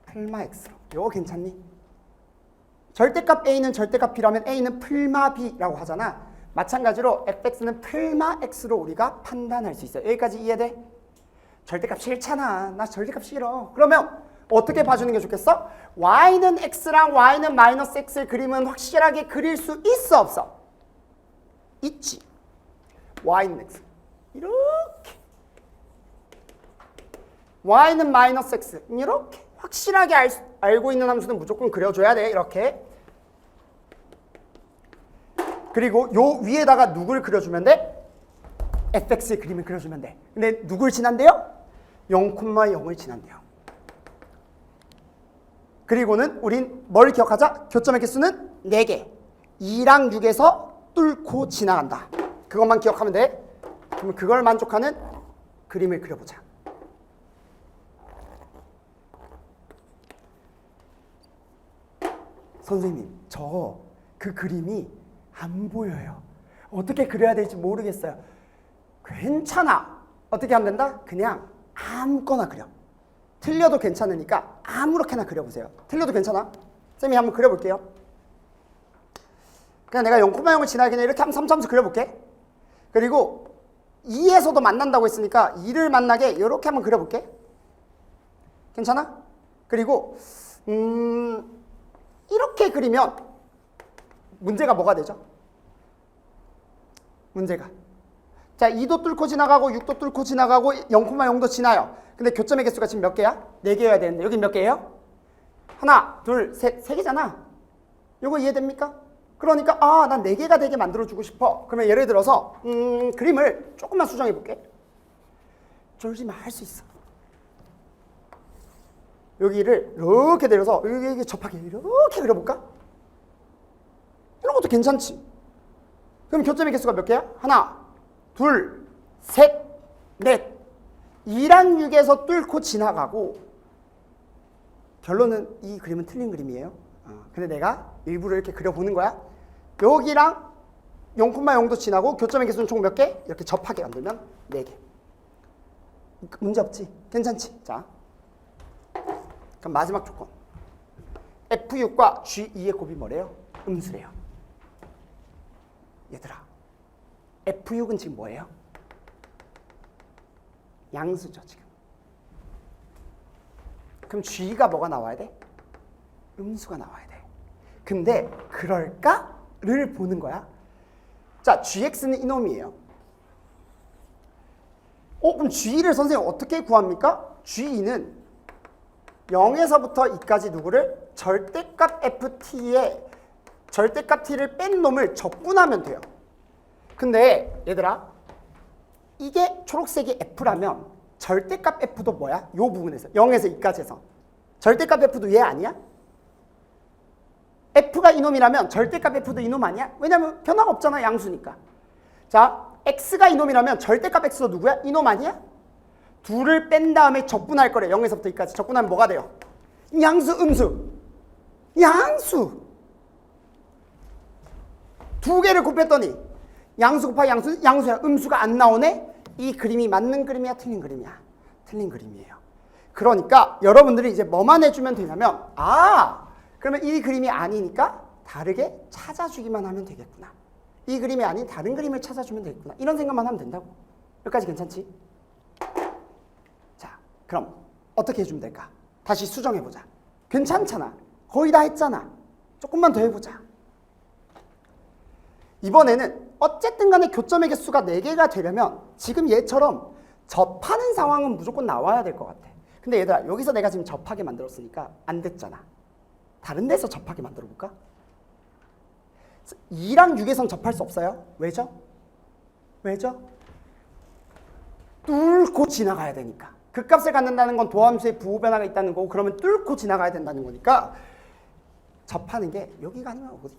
풀마 x로. 이거 괜찮니? 절대값 a는 절대값 b라면 a는 풀마 b라고 하잖아. 마찬가지로 fx는 풀마 x로 우리가 판단할 수 있어요. 여기까지 이해돼? 절대값 싫잖아. 나 절대값 싫어. 그러면 어떻게 봐주는 게 좋겠어? y는 x랑 y는 마이너스 x의 그림은 확실하게 그릴 수 있어 없어? 있지. y는 x 이렇게 y는 마이너스 x 이렇게 확실하게 알고 있는 함수는 무조건 그려줘야 돼. 이렇게. 그리고 요 위에다가 누굴 그려주면 돼? fx의 그림을 그려주면 돼. 근데 누굴 지난대요? 0,0을 지난대요. 그리고는 우린 뭘 기억하자? 교점의 개수는 4개. 2랑 6에서 뚫고 지나간다. 그것만 기억하면 돼. 그러면 그걸 만족하는 그림을 그려보자. 선생님, 저 그 그림이 안 보여요. 어떻게 그려야 될지 모르겠어요. 괜찮아. 어떻게 하면 된다? 그냥 아무거나 그려. 틀려도 괜찮으니까 아무렇게나 그려보세요. 틀려도 괜찮아? 쌤이 한번 그려볼게요. 그냥 내가 0,0을 지나게 그냥 이렇게 한번 삼삼수 그려볼게. 그리고 2에서도 만난다고 했으니까 2를 만나게 이렇게 한번 그려볼게. 괜찮아? 그리고 이렇게 그리면 문제가 뭐가 되죠? 문제가 자 2도 뚫고 지나가고 6도 뚫고 지나가고 0,0도 지나요. 근데 교점의 개수가 지금 몇 개야? 4개여야 되는데 여기 몇 개예요? 하나, 둘, 셋, 3개잖아. 이거 이해됩니까? 그러니까 난 4개가 되게 만들어주고 싶어. 그러면 예를 들어서 그림을 조금만 수정해 볼게. 쫄지 마, 할 수 있어. 여기를 이렇게 내려서 여기 접하게 이렇게 그려볼까? 이런 것도 괜찮지. 그럼 교점의 개수가 몇 개야? 하나, 둘, 셋, 넷. 2랑 6에서 뚫고 지나가고 결론은 이 그림은 틀린 그림이에요. 근데 내가 일부러 이렇게 그려보는 거야. 여기랑 0,0도 지나고 교점의 개수는 총 몇 개? 이렇게 접하게 만들면 4개. 문제 없지? 괜찮지? 자, 그럼 마지막 조건. F6과 G2의 곱이 뭐래요? 음수래요. 얘들아, F6은 지금 뭐예요? 양수죠, 지금. 그럼 G가 뭐가 나와야 돼? 음수가 나와야 돼. 근데 그럴까?를 보는 거야. 자, GX는 이놈이에요. 그럼 G를 선생님 어떻게 구합니까? G는 0에서부터 2까지 누구를? 절대값 FT에 절대값 T를 뺀 놈을 적분하면 돼요. 근데 얘들아, 이게 초록색이 F라면 절대값 F도 뭐야? 요 부분에서 0에서 2까지 해서 절대값 F도 얘 아니야? F가 이놈이라면 절대값 F도 이놈 아니야? 왜냐면 변화가 없잖아, 양수니까. 자, X가 이놈이라면 절대값 X도 누구야? 이놈 아니야? 둘을 뺀 다음에 적분할 거래. 0에서부터 2까지 적분하면 뭐가 돼요? 양수, 음수. 양수. 두 개를 곱했더니 양수 곱하기 양수, 양수야. 음수가 안 나오네? 이 그림이 맞는 그림이야, 틀린 그림이야? 틀린 그림이에요. 그러니까 여러분들이 이제 뭐만 해주면 되냐면 그러면 이 그림이 아니니까 다르게 찾아주기만 하면 되겠구나. 이 그림이 아닌 다른 그림을 찾아주면 되겠구나. 이런 생각만 하면 된다고. 여기까지 괜찮지? 자, 그럼 어떻게 해주면 될까? 다시 수정해보자. 괜찮잖아. 거의 다 했잖아. 조금만 더 해보자. 이번에는 어쨌든 간에 교점의 개수가 4개가 되려면 지금 얘처럼 접하는 상황은 무조건 나와야 될 것 같아. 근데 얘들아, 여기서 내가 지금 접하게 만들었으니까 안 됐잖아. 다른 데서 접하게 만들어 볼까? 2랑 6에선 접할 수 없어요. 왜죠? 왜죠? 뚫고 지나가야 되니까. 극값을 갖는다는 건 도함수의 부호 변화가 있다는 거고, 그러면 뚫고 지나가야 된다는 거니까 접하는 게 여기가 아니면 어디?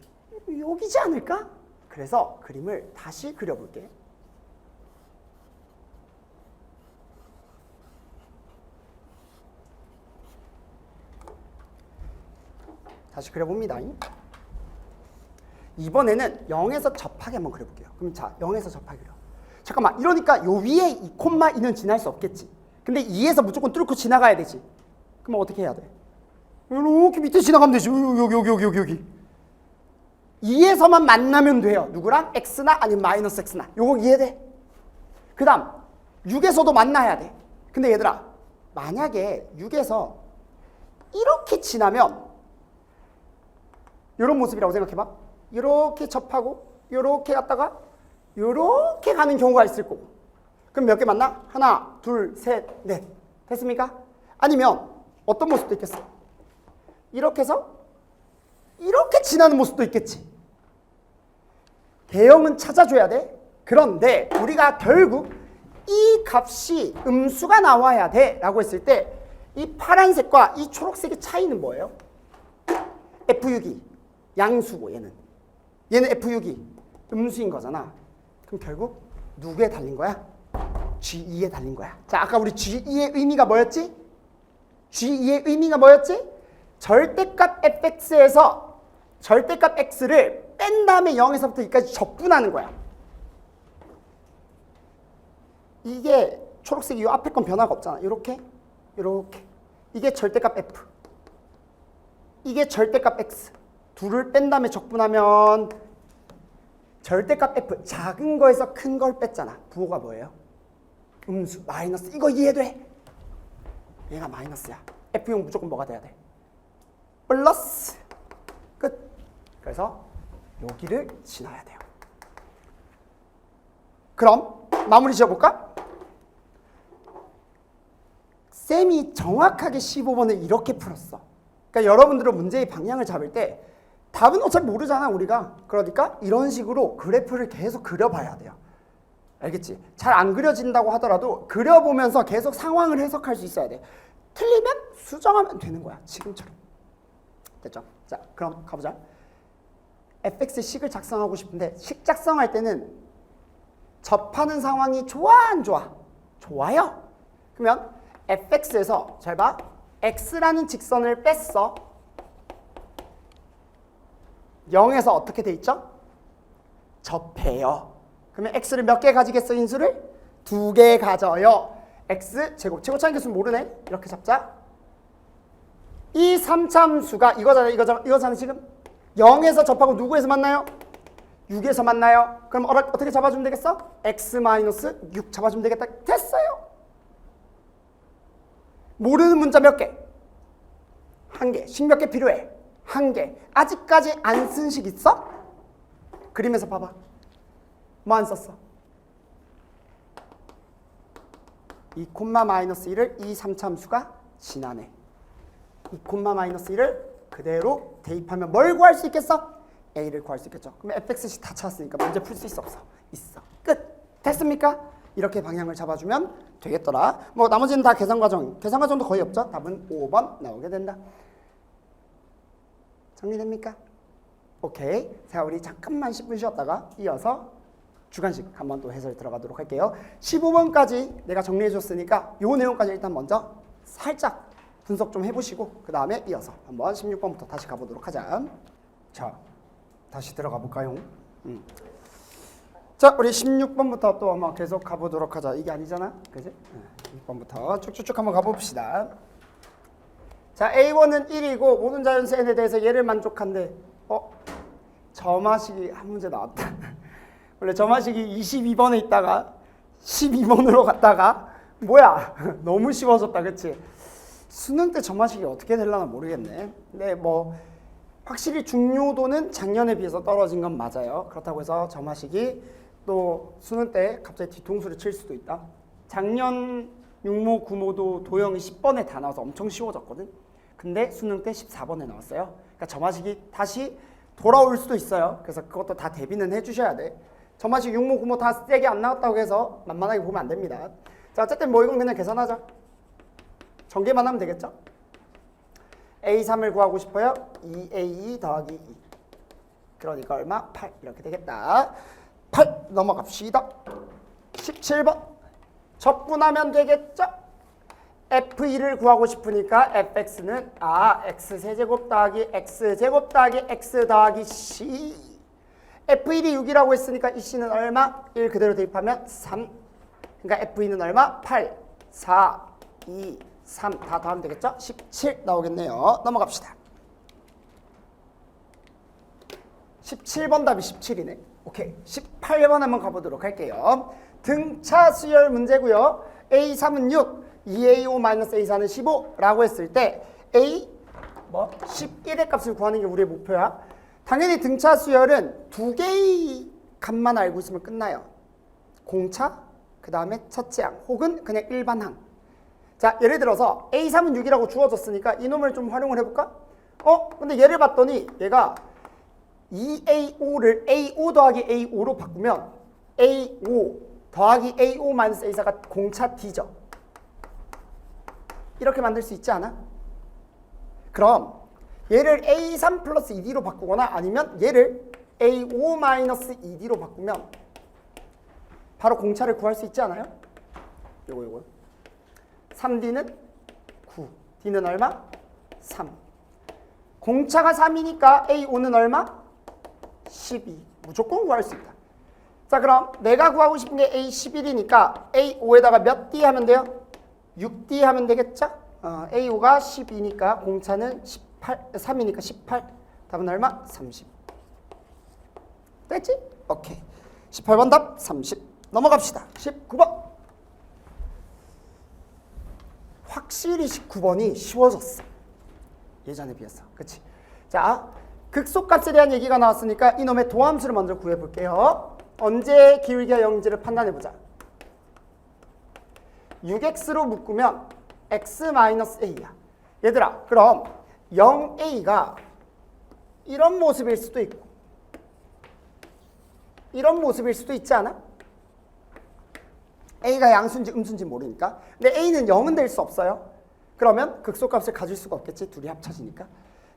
여기지 않을까? 그래서 그림을 다시 그려볼게. 다시 그려봅니다. 이번에는 0에서 접하게 한번 그려볼게요. 그럼 자, 0에서 접하게 그려. 잠깐만, 이러니까 요 위에 2,2는 지날 수 없겠지. 근데 2에서 무조건 뚫고 지나가야 되지. 그럼 어떻게 해야 돼? 이렇게 밑에 지나가면 되지. 여기. 2에서만 만나면 돼요. 누구랑? x나 아니면 마이너스 x나. 요거 이해돼? 그 다음 6에서도 만나야 돼. 근데 얘들아, 만약에 6에서 이렇게 지나면 이런 모습이라고 생각해봐. 이렇게 접하고 이렇게 갔다가 이렇게 가는 경우가 있을 거고. 그럼 몇 개 만나? 하나, 둘, 셋, 넷. 됐습니까? 아니면 어떤 모습도 있겠어? 이렇게 해서 이렇게 지나는 모습도 있겠지. 대형은 찾아줘야 돼. 그런데 우리가 결국 이 값이 음수가 나와야 돼 라고 했을 때 이 파란색과 이 초록색의 차이는 뭐예요? F6이 양수고 얘는 F6이 음수인 거잖아. 그럼 결국 누구에 달린 거야? G2에 달린 거야. 자, 아까 우리 G2의 의미가 뭐였지? G2의 의미가 뭐였지? 절대값 fx에서 절대값 x를 뺀 다음에 0에서부터 2까지 적분하는 거야. 이게 초록색이 이 앞에 건 변화가 없잖아. 이렇게. 이게 절대값 f. 이게 절대값 x. 둘을 뺀 다음에 적분하면 절대값 f. 작은 거에서 큰 걸 뺐잖아. 부호가 뭐예요? 음수, 마이너스. 이거 이해돼? 얘가 마이너스야. F6 무조건 뭐가 돼야 돼? 플러스. 끝. 그래서 여기를 지나야 돼요. 그럼 마무리 지어볼까? 쌤이 정확하게 15번을 이렇게 풀었어. 그러니까 여러분들은 문제의 방향을 잡을 때 답은 어차피 모르잖아 우리가. 그러니까 이런 식으로 그래프를 계속 그려봐야 돼요. 알겠지? 잘 안 그려진다고 하더라도 그려보면서 계속 상황을 해석할 수 있어야 돼. 틀리면 수정하면 되는 거야. 지금처럼. 됐죠? 자, 그럼 가보자. fx 식을 작성하고 싶은데 식 작성할 때는 접하는 상황이 좋아 안 좋아? 좋아요. 그러면 fx에서 잘 봐. x라는 직선을 뺐어. 0에서 어떻게 돼 있죠? 접해요. 그러면 x를 몇 개 가지겠어? 인수를? 2개 가져요. x 제곱. 제곱차는 개수는 모르네. 이렇게 잡자. 이 3참수가 이거잖아 지금. 0에서 접하고 누구에서 만나요? 6에서 만나요. 그럼 어떻게 잡아주면 되겠어? x-6 잡아주면 되겠다. 됐어요. 모르는 문자 몇 개? 1개. 식 몇 개 필요해? 1개. 아직까지 안 쓴 식 있어? 그림에서 봐봐. 뭐 안 썼어? 2,-1을 이 3참수가 지나네. 2,-1을 그대로 대입하면 뭘 구할 수 있겠어? A를 구할 수 있겠죠. 그럼 fx식 다 찾았으니까 문제 풀 수 있어 없어? 있어. 끝. 됐습니까? 이렇게 방향을 잡아주면 되겠더라. 뭐 나머지는 다 계산 과정도 거의 없죠. 답은 5번 나오게 된다. 정리됩니까? 오케이. 자, 우리 잠깐만 10분 쉬었다가 이어서 주관식 한번 또 해설 들어가도록 할게요. 15번까지 내가 정리해 줬으니까 요 내용까지 일단 먼저 살짝 분석 좀 해보시고 그 다음에 이어서 한번 16번부터 다시 가보도록 하자. 자, 다시 들어가 볼까요? 자, 우리 16번부터 또 한번 계속 가보도록 하자. 이게 아니잖아, 그지? 16번부터 쭉쭉쭉 한번 가봅시다. 자, A1은 1이고 모든 자연수 n에 대해서 얘를 만족한대. 점화식이 한 문제 나왔다. 원래 점화식이 22번에 있다가 12번으로 갔다가 뭐야? 너무 쉬워졌다, 그치? 수능 때 점화식이 어떻게 되려나 모르겠네. 근데 뭐 확실히 중요도는 작년에 비해서 떨어진 건 맞아요. 그렇다고 해서 점화식이 또 수능 때 갑자기 뒤통수를 칠 수도 있다. 작년 6모, 9모도 도형이 10번에 다 나와서 엄청 쉬워졌거든. 근데 수능 때 14번에 나왔어요. 그러니까 점화식이 다시 돌아올 수도 있어요. 그래서 그것도 다 대비는 해주셔야 돼. 점화식 6모, 9모 다 세게 안 나왔다고 해서 만만하게 보면 안 됩니다. 자, 어쨌든 뭐 이건 그냥 계산하자. 전개만 하면 되겠죠? A3을 구하고 싶어요. 2A2 더하기 2. 그러니까 얼마? 8 이렇게 되겠다. 8 넘어갑시다. 17번 적분하면 되겠죠? F2를 구하고 싶으니까 fx는 x세제곱 더하기 x제곱 더하기 x 더하기 c. F1이 6이라고 했으니까 이 c는 얼마? 1 그대로 대입하면 3. 그러니까 F2는 얼마? 8, 4, 2, 3 다 더하면 되겠죠? 17 나오겠네요. 넘어갑시다. 17번 답이 17이네. 오케이. 18번 한번 가보도록 할게요. 등차 수열 문제고요. A3은 6, 2A5-A4는 15라고 했을 때 A 11의 값을 구하는 게 우리의 목표야. 당연히 등차 수열은 두 개의 값만 알고 있으면 끝나요. 공차, 그 다음에 첫째 항, 혹은 그냥 일반 항. 자, 예를 들어서 A3은 6이라고 주어졌으니까 이놈을 좀 활용을 해볼까? 근데 얘를 봤더니 얘가 2A5를 A5 더하기 A5로 바꾸면 A5 더하기 A5-A4가 공차 D죠. 이렇게 만들 수 있지 않아? 그럼 얘를 A3 플러스 2D로 바꾸거나 아니면 얘를 A5-2D로 바꾸면 바로 공차를 구할 수 있지 않아요? 요거 3D는 9, D는 얼마? 3. 공차가 3이니까 A5는 얼마? 12. 무조건 구할 수 있다. 자, 그럼 내가 구하고 싶은 게 A11이니까 A5에다가 몇 D 하면 돼요? 6D 하면 되겠죠? A5가 12니까 공차는 3이니까 18. 답은 얼마? 30. 됐지? 오케이. 18번 답 30. 넘어갑시다. 19번. 확실히 19번이 쉬워졌어. 예전에 비해서. 그치? 자, 극소값에 대한 얘기가 나왔으니까 이놈의 도함수를 먼저 구해볼게요. 언제 기울기가 0인지를 판단해보자. 6x로 묶으면 x-a야. 얘들아, 그럼 0a가 이런 모습일 수도 있고 이런 모습일 수도 있지 않아? a가 양수인지 음수인지 모르니까. 근데 a는 0은 될 수 없어요. 그러면 극소값을 가질 수가 없겠지. 둘이 합쳐지니까.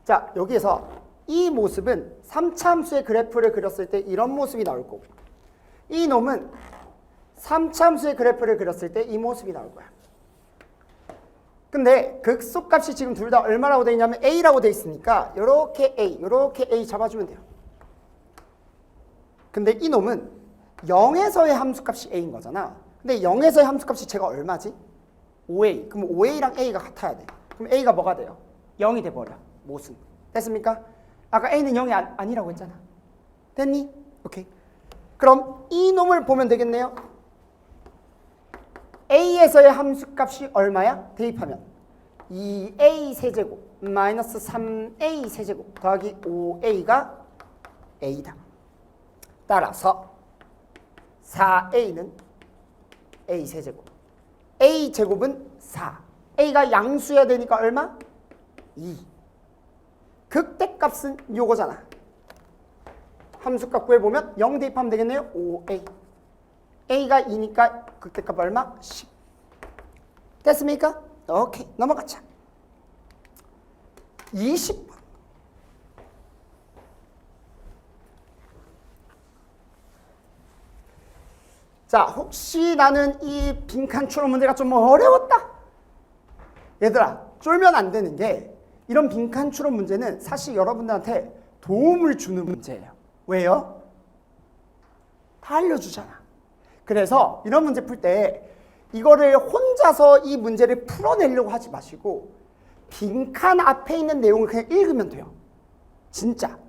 자, 여기에서 이 모습은 3차 함수의 그래프를 그렸을 때 이런 모습이 나올 거고, 이 놈은 3차 함수의 그래프를 그렸을 때 이 모습이 나올 거야. 근데 극소값이 지금 둘 다 얼마라고 돼 있냐면 a라고 돼 있으니까 요렇게 a 잡아주면 돼요. 근데 이 놈은 0에서의 함수값이 a인 거잖아. 근데 0에서의 함수값이 제가 얼마지? 5a. 그럼 5a랑 a가 같아야 돼. 그럼 a가 뭐가 돼요? 0이 돼버려. 모순. 됐습니까? 아까 a는 0이 아니라고 했잖아. 됐니? 오케이. 그럼 이 놈을 보면 되겠네요. a에서의 함수값이 얼마야? 대입하면 2a 세제곱 마이너스 3a 세제곱 더하기 5a가 a다. 따라서 4a는 a 세제곱, a 제곱은 4. a가 양수여야 되니까 얼마? 2. 극대값은 요거잖아. 함수값 구해보면 0 대입하면 되겠네요. 5a. a가 2니까 극대값 얼마? 10. 됐습니까? 오케이. 넘어가자. 20번. 자, 혹시 나는 이 빈칸 추론 문제가 좀 어려웠다. 얘들아, 쫄면 안 되는 게 이런 빈칸 추론 문제는 사실 여러분들한테 도움을 주는 문제예요. 왜요? 다 알려주잖아. 그래서 이런 문제 풀 때 이거를 혼자서 이 문제를 풀어내려고 하지 마시고 빈칸 앞에 있는 내용을 그냥 읽으면 돼요. 진짜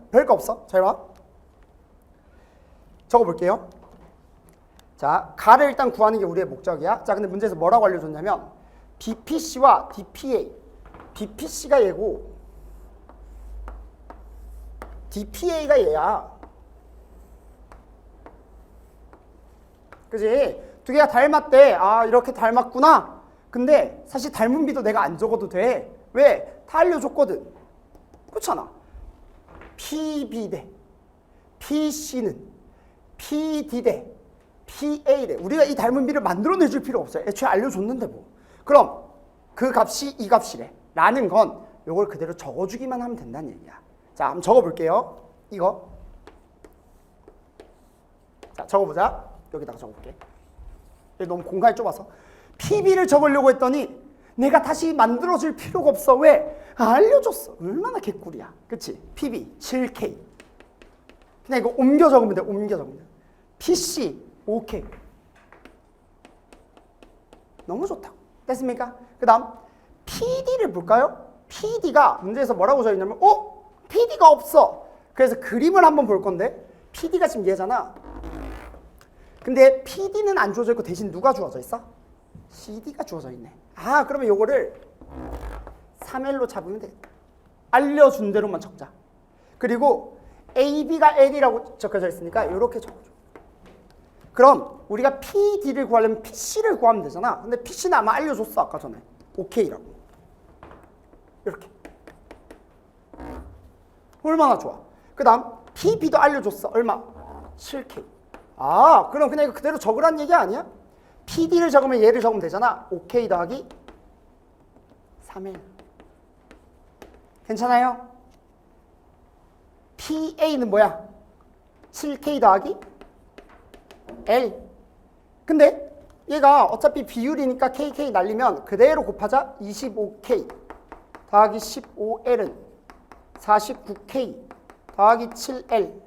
별거 없어. 잘 봐. 적어볼게요. 자, 가를 일단 구하는 게 우리의 목적이야. 자, 근데 문제에서 뭐라고 알려줬냐면 BPC와 DPA, BPC가 얘고 DPA가 얘야. 그지? 두 개가 닮았대. 아, 이렇게 닮았구나. 근데 사실 닮은 비도 내가 안 적어도 돼. 왜? 다 알려줬거든. 그렇잖아. PB 대 PC는 PD 대 PA 대 우리가 이 닮은 비를 만들어내줄 필요 없어요. 애초에 알려줬는데 뭐. 그럼 그 값이 이 값이래. 라는 건 이걸 그대로 적어주기만 하면 된다는 얘기야. 자, 한번 적어볼게요. 이거. 자, 적어보자. 여기다가 적어볼게. 너무 공간이 좁아서. PB를 적으려고 했더니 내가 다시 만들어줄 필요가 없어. 왜? 알려줬어. 얼마나 개꿀이야. 그치? PB 7K. 그냥 이거 옮겨 적으면 돼. 옮겨 적으면 돼. PC 5K. 너무 좋다. 됐습니까? 그 다음 PD를 볼까요? PD가 문제에서 뭐라고 적어있냐면 PD가 없어. 그래서 그림을 한번 볼 건데 PD가 지금 얘잖아. 근데 PD는 안 주어져 있고 대신 누가 주어져 있어? CD가 주어져 있네. 아, 그러면 요거를 3L로 잡으면 되겠다. 알려준 대로만 적자. 그리고 AB가 L이라고 적혀져 있으니까 이렇게 적어줘. 그럼 우리가 PD를 구하려면 PC를 구하면 되잖아. 근데 PC는 아마 알려줬어. 아까 전에. OK라고. 이렇게. 얼마나 좋아. 그 다음 PB도 알려줬어. 얼마? 7K. 아, 그럼 그냥 이거 그대로 적으란 얘기 아니야? PD를 적으면 얘를 적으면 되잖아. OK 더하기 3L. 괜찮아요? PA는 뭐야? 7K 더하기 L. 근데 얘가 어차피 비율이니까 KK 날리면 그대로 곱하자. 25K 더하기 15L은 49K 더하기 7L.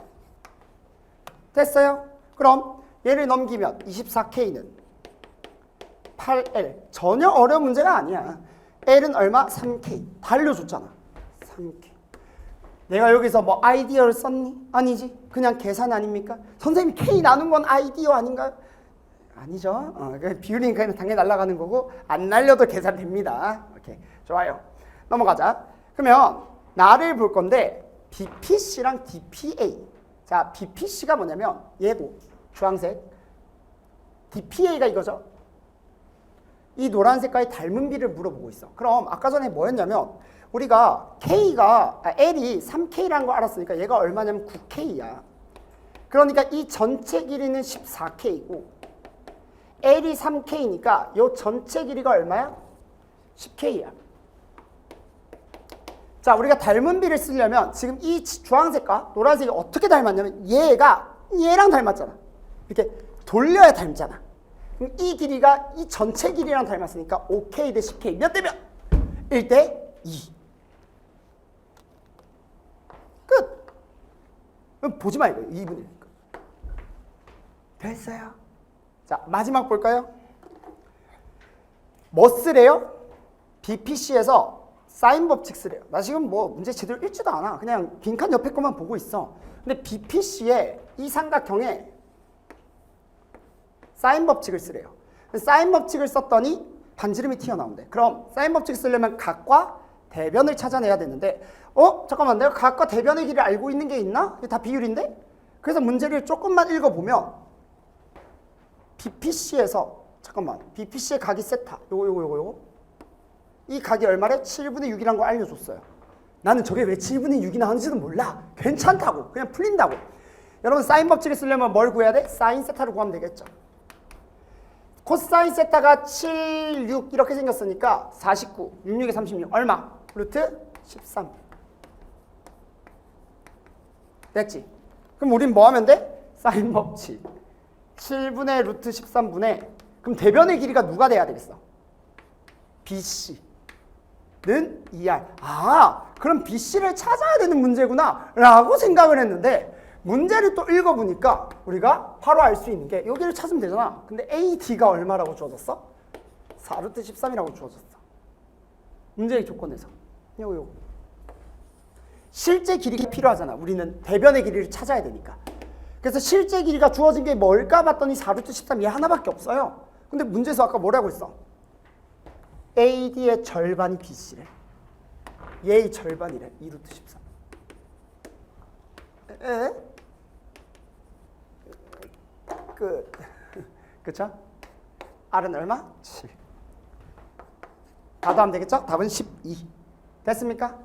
됐어요? 그럼 얘를 넘기면 24K는 8L. 전혀 어려운 문제가 아니야. L은 얼마? 3K. 다 알려줬잖아. 3K. 내가 여기서 뭐 아이디어를 썼니? 아니지. 그냥 계산 아닙니까? 선생님 K 나눈 건 아이디어 아닌가요? 아니죠. 비율이니까 당연히 날아가는 거고 안 날려도 계산됩니다. 오케이. 좋아요. 넘어가자. 그러면 나를 볼 건데 BPC랑 DPA. 자, BPC가 뭐냐면 얘고 주황색. DPA가 이거죠. 이 노란색과의 닮은 비를 물어보고 있어. 그럼 아까 전에 뭐였냐면 우리가 L이 3K라는 거 알았으니까 얘가 얼마냐면 9K야. 그러니까 이 전체 길이는 14K고 L이 3K니까 이 전체 길이가 얼마야? 10K야. 자, 우리가 닮은 비를 쓰려면 지금 이 주황색과 노란색이 어떻게 닮았냐면 얘가 얘랑 닮았잖아. 이렇게 돌려야 닮잖아. 그럼 이 길이가 이 전체 길이랑 닮았으니까 5K 대 10K 몇 대 몇? 1대 2. 끝. 그럼 보지 마 이거. 2분의 1. 됐어요. 자, 마지막 볼까요? 뭐 쓰래요? BPC에서 사인 법칙 쓰래요. 나 지금 뭐 문제 제대로 읽지도 않아. 그냥 빈칸 옆에 것만 보고 있어. 근데 BPC에 이 삼각형에 사인 법칙을 쓰래요. 사인 법칙을 썼더니 반지름이 튀어나온대. 그럼 사인 법칙 쓰려면 각과 대변을 찾아내야 되는데 잠깐만, 내가 각과 대변의 길이를 알고 있는 게 있나? 이게 다 비율인데? 그래서 문제를 조금만 읽어보면 BPC에서 잠깐만, BPC의 각이 세타. 요거 이 각이 얼마래? 7분의 6이라는 걸 알려줬어요. 나는 저게 왜 7분의 6이 나오는지도 몰라. 괜찮다고. 그냥 풀린다고. 여러분 사인 법칙을 쓰려면 뭘 구해야 돼? 사인 세타를 구하면 되겠죠. 코사인 세타가 7, 6 이렇게 생겼으니까 49, 66에 36 얼마? 루트 13. 됐지? 그럼 우린 뭐 하면 돼? 사인 법칙. 7분의 루트 13분의 그럼 대변의 길이가 누가 돼야 되겠어? BC는 2R. 아, 그럼 BC를 찾아야 되는 문제구나 라고 생각을 했는데 문제를 또 읽어보니까 우리가 바로 알 수 있는 게 여기를 찾으면 되잖아. 근데 AD가 얼마라고 주어졌어? 4루트 13이라고 주어졌어. 문제의 조건에서. 요거. 실제 길이가 필요하잖아. 우리는 대변의 길이를 찾아야 되니까. 그래서 실제 길이가 주어진 게 뭘까 봤더니 4루트 13 얘 하나밖에 없어요. 근데 문제에서 아까 뭐라고 했어? AD의 절반이 BC래. 얘의 절반이래. 2루트 13. 끝. 그쵸? R은 얼마? 7. 답하면 되겠죠? 답은 12. 됐습니까?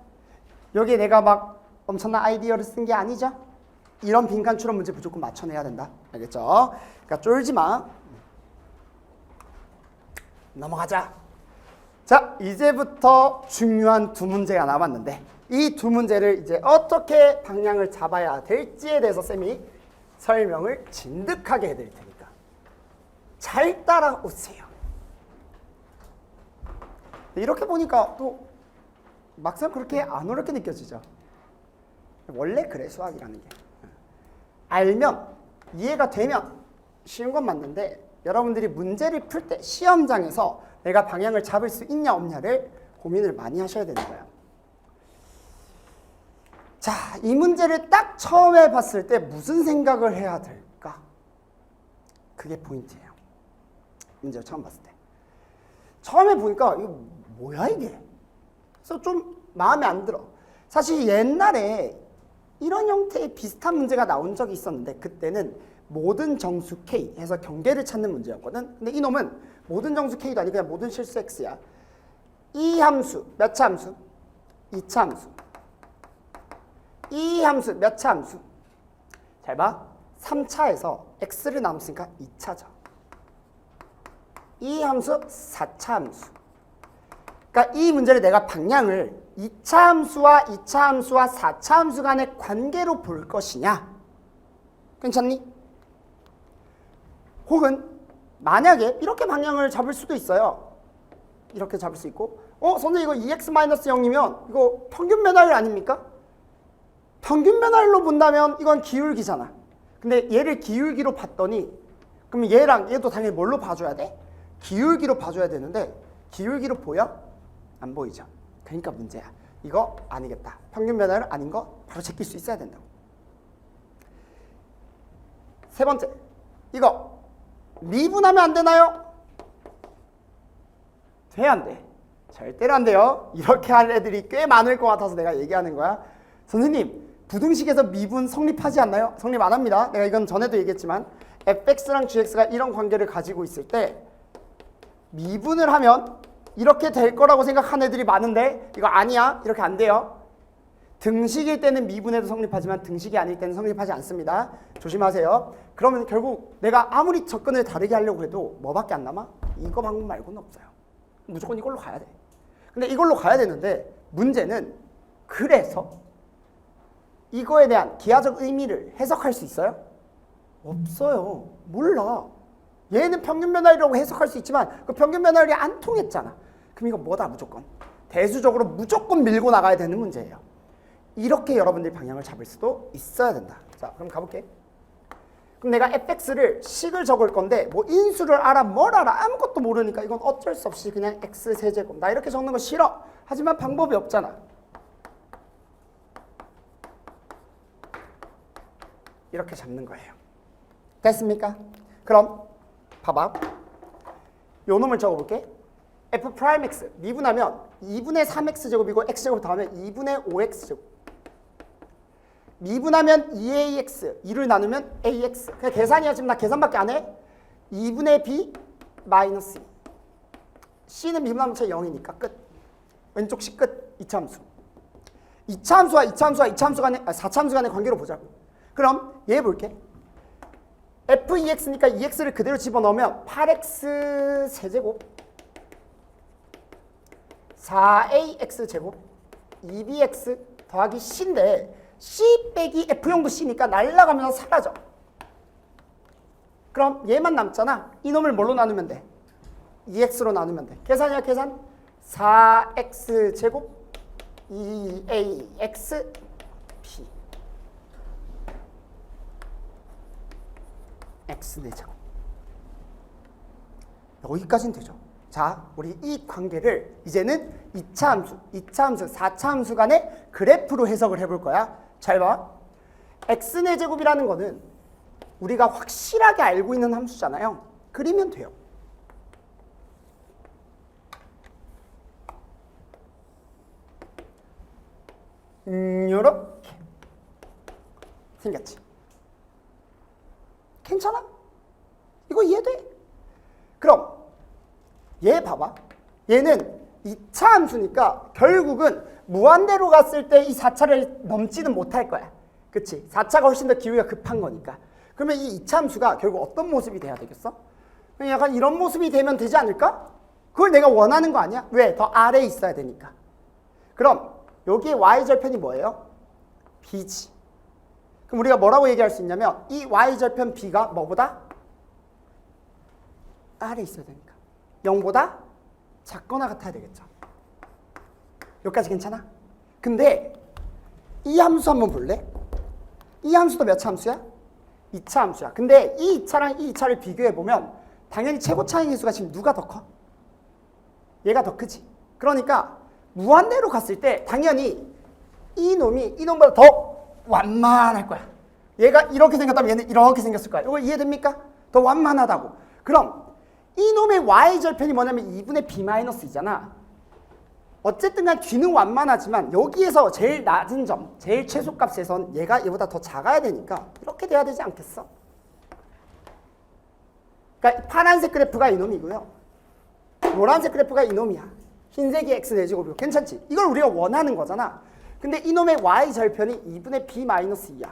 여기 내가 막 엄청난 아이디어를 쓴 게 아니죠? 이런 빈칸 추론 문제 무조건 맞춰내야 된다. 알겠죠? 그러니까 쫄지 마. 넘어가자. 자, 이제부터 중요한 두 문제가 남았는데 이 두 문제를 이제 어떻게 방향을 잡아야 될지에 대해서 쌤이 설명을 진득하게 해드릴 테니까 잘 따라오세요. 이렇게 보니까 또 막상 그렇게 안 어렵게 느껴지죠. 원래 그래, 수학이라는 게. 알면, 이해가 되면 쉬운 건 맞는데 여러분들이 문제를 풀 때 시험장에서 내가 방향을 잡을 수 있냐 없냐를 고민을 많이 하셔야 되는 거예요. 자, 이 문제를 딱 처음에 봤을 때 무슨 생각을 해야 될까? 그게 포인트예요. 문제를 처음 봤을 때. 처음에 보니까 이거 뭐야 이게? 그래서 좀 마음에 안 들어. 사실 옛날에 이런 형태의 비슷한 문제가 나온 적이 있었는데 그때는 모든 정수 K 해서 경계를 찾는 문제였거든. 근데 이놈은 모든 정수 K도 아니고 그냥 모든 실수 X야. 이 함수 몇 차 함수? 2차 함수. 이 함수 몇 차 함수? 잘 봐. 3차에서 X를 남았으니까 2차죠. 이 함수 4차 함수. 그러니까 이 문제를 내가 방향을 2차 함수와 2차 함수와 4차 함수 간의 관계로 볼 것이냐? 괜찮니? 혹은 만약에 이렇게 방향을 잡을 수도 있어요. 이렇게 잡을 수 있고 선생님 이거 2x-0이면 이거 평균 변화율 아닙니까? 평균 변화율로 본다면 이건 기울기잖아. 근데 얘를 기울기로 봤더니 그럼 얘랑 얘도 당연히 뭘로 봐줘야 돼? 기울기로 봐줘야 되는데 기울기로 보여? 안 보이죠? 그러니까 문제야. 이거 아니겠다. 평균 변화율 아닌 거 바로 제낄 수 있어야 된다고. 세 번째, 이거 미분하면 안 되나요? 돼, 안 돼? 절대로 안 돼요. 이렇게 할 애들이 꽤 많을 것 같아서 내가 얘기하는 거야. 선생님, 부등식에서 미분 성립하지 않나요? 성립 안 합니다. 내가 이건 전에도 얘기했지만 fx랑 gx가 이런 관계를 가지고 있을 때 미분을 하면 이렇게 될 거라고 생각하는 애들이 많은데 이거 아니야. 이렇게 안 돼요. 등식일 때는 미분해도 성립하지만 등식이 아닐 때는 성립하지 않습니다. 조심하세요. 그러면 결국 내가 아무리 접근을 다르게 하려고 해도 뭐밖에 안 남아? 이거 방법 말고는 없어요. 무조건 이걸로 가야 돼. 근데 이걸로 가야 되는데 문제는 그래서 이거에 대한 기하적 의미를 해석할 수 있어요? 없어요. 몰라. 얘는 평균 변화율이라고 해석할 수 있지만 그 평균 변화율이 안 통했잖아. 그럼 이거 뭐다 무조건? 대수적으로 무조건 밀고 나가야 되는 문제예요. 이렇게 여러분들이 방향을 잡을 수도 있어야 된다. 자, 그럼 가볼게. 그럼 내가 fx를 식을 적을 건데 뭐 인수를 알아 뭘 알아 아무것도 모르니까 이건 어쩔 수 없이 그냥 x 세제곱 나 이렇게 적는 거 싫어. 하지만 방법이 없잖아. 이렇게 잡는 거예요. 됐습니까? 그럼 봐봐. 요 놈을 적어볼게. f'x 미분하면 2분의 3x제곱이고 x제곱 다음에 2분의 5x제곱. 미분하면 2ax 2를 나누면 ax. 그냥 계산이야. 지금 나 계산밖에 안 해. 2분의 b 마이너스 2. c는 미분하면 제 0이니까 끝. 왼쪽 식 끝. 2차 함수. 2차 함수와 2차 함수와 2차 함수 간의 4차 함수 간의 관계로 보자고. 그럼 얘 볼게. f2x니까 2x를 그대로 집어넣으면 8x 세제곱 4ax 제곱 2bx 더하기 c인데 c 빼기 f형도 c니까 날라가면서 사라져. 그럼 얘만 남잖아. 이놈을 뭘로 나누면 돼? 2x로 나누면 돼. 계산이야 계산. 4x 제곱 2ax b x4제곱. 여기까지는 되죠. 자, 우리 이 관계를 이제는 2차 함수, 2차 함수, 4차 함수 간의 그래프로 해석을 해볼 거야. 잘 봐. x4제곱이라는 거는 우리가 확실하게 알고 있는 함수잖아요. 그리면 돼요. 요렇게 생겼지. 괜찮아? 이거 이해돼? 그럼 얘 봐봐. 얘는 2차 함수니까 결국은 무한대로 갔을 때 이 4차를 넘지는 못할 거야. 그치? 4차가 훨씬 더 기울기가 급한 거니까. 그러면 이 2차 함수가 결국 어떤 모습이 돼야 되겠어? 약간 이런 모습이 되면 되지 않을까? 그걸 내가 원하는 거 아니야? 왜? 더 아래에 있어야 되니까. 그럼 여기에 y절편이 뭐예요? b지. 그럼 우리가 뭐라고 얘기할 수 있냐면 이 y절편 b가 뭐보다? 아래에 있어야 되니까. 0보다 작거나 같아야 되겠죠. 여기까지 괜찮아? 근데 이 함수 한번 볼래? 이 함수도 몇 차 함수야? 2차 함수야. 근데 이 2차랑 이 2차를 비교해보면 당연히 최고 차항의 수가 지금 누가 더 커? 얘가 더 크지. 그러니까 무한대로 갔을 때 당연히 이 놈보다 더 완만할 거야. 얘가 이렇게 생겼다면 얘는 이렇게 생겼을 거야. 이거 이해됩니까? 더 완만하다고. 그럼 이 놈의 y절편이 뭐냐면 2분의 b-2잖아. 어쨌든 간 뒤는 완만하지만 여기에서 제일 낮은 점, 제일 최소값에선 얘가 얘보다 더 작아야 되니까 이렇게 돼야 되지 않겠어? 그러니까 파란색 그래프가 이놈이고요. 노란색 그래프가 이놈이야. 흰색이 x 내제곱이고 괜찮지? 이걸 우리가 원하는 거잖아. 근데 이놈의 y절편이 2분의 b-2야.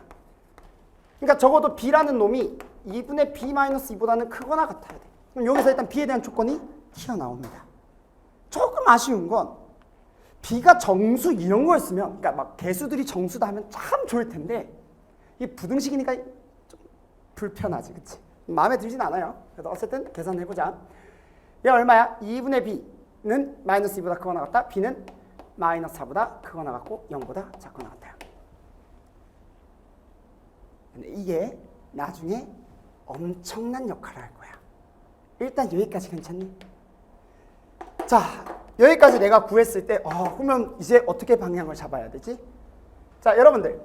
그러니까 적어도 b라는 놈이 2분의 b-2보다는 크거나 같아야 돼. 그럼 여기서 일단 b에 대한 조건이 튀어나옵니다. 조금 아쉬운 건 b가 정수 이런 거였으면, 그러니까 막 개수들이 정수다 하면 참 좋을 텐데 이게 부등식이니까 좀 불편하지, 그치? 마음에 들진 않아요. 그래도 어쨌든 계산해보자. 얘 얼마야? 2분의 b는 마이너스 2보다 크거나 같다. b는 마이너스 4보다 크거나 같고 0보다 작거나 같아요. 근데 이게 나중에 엄청난 역할을 할 거야. 일단 여기까지 괜찮니? 자, 여기까지 내가 구했을 때 그러면 이제 어떻게 방향을 잡아야 되지? 자, 여러분들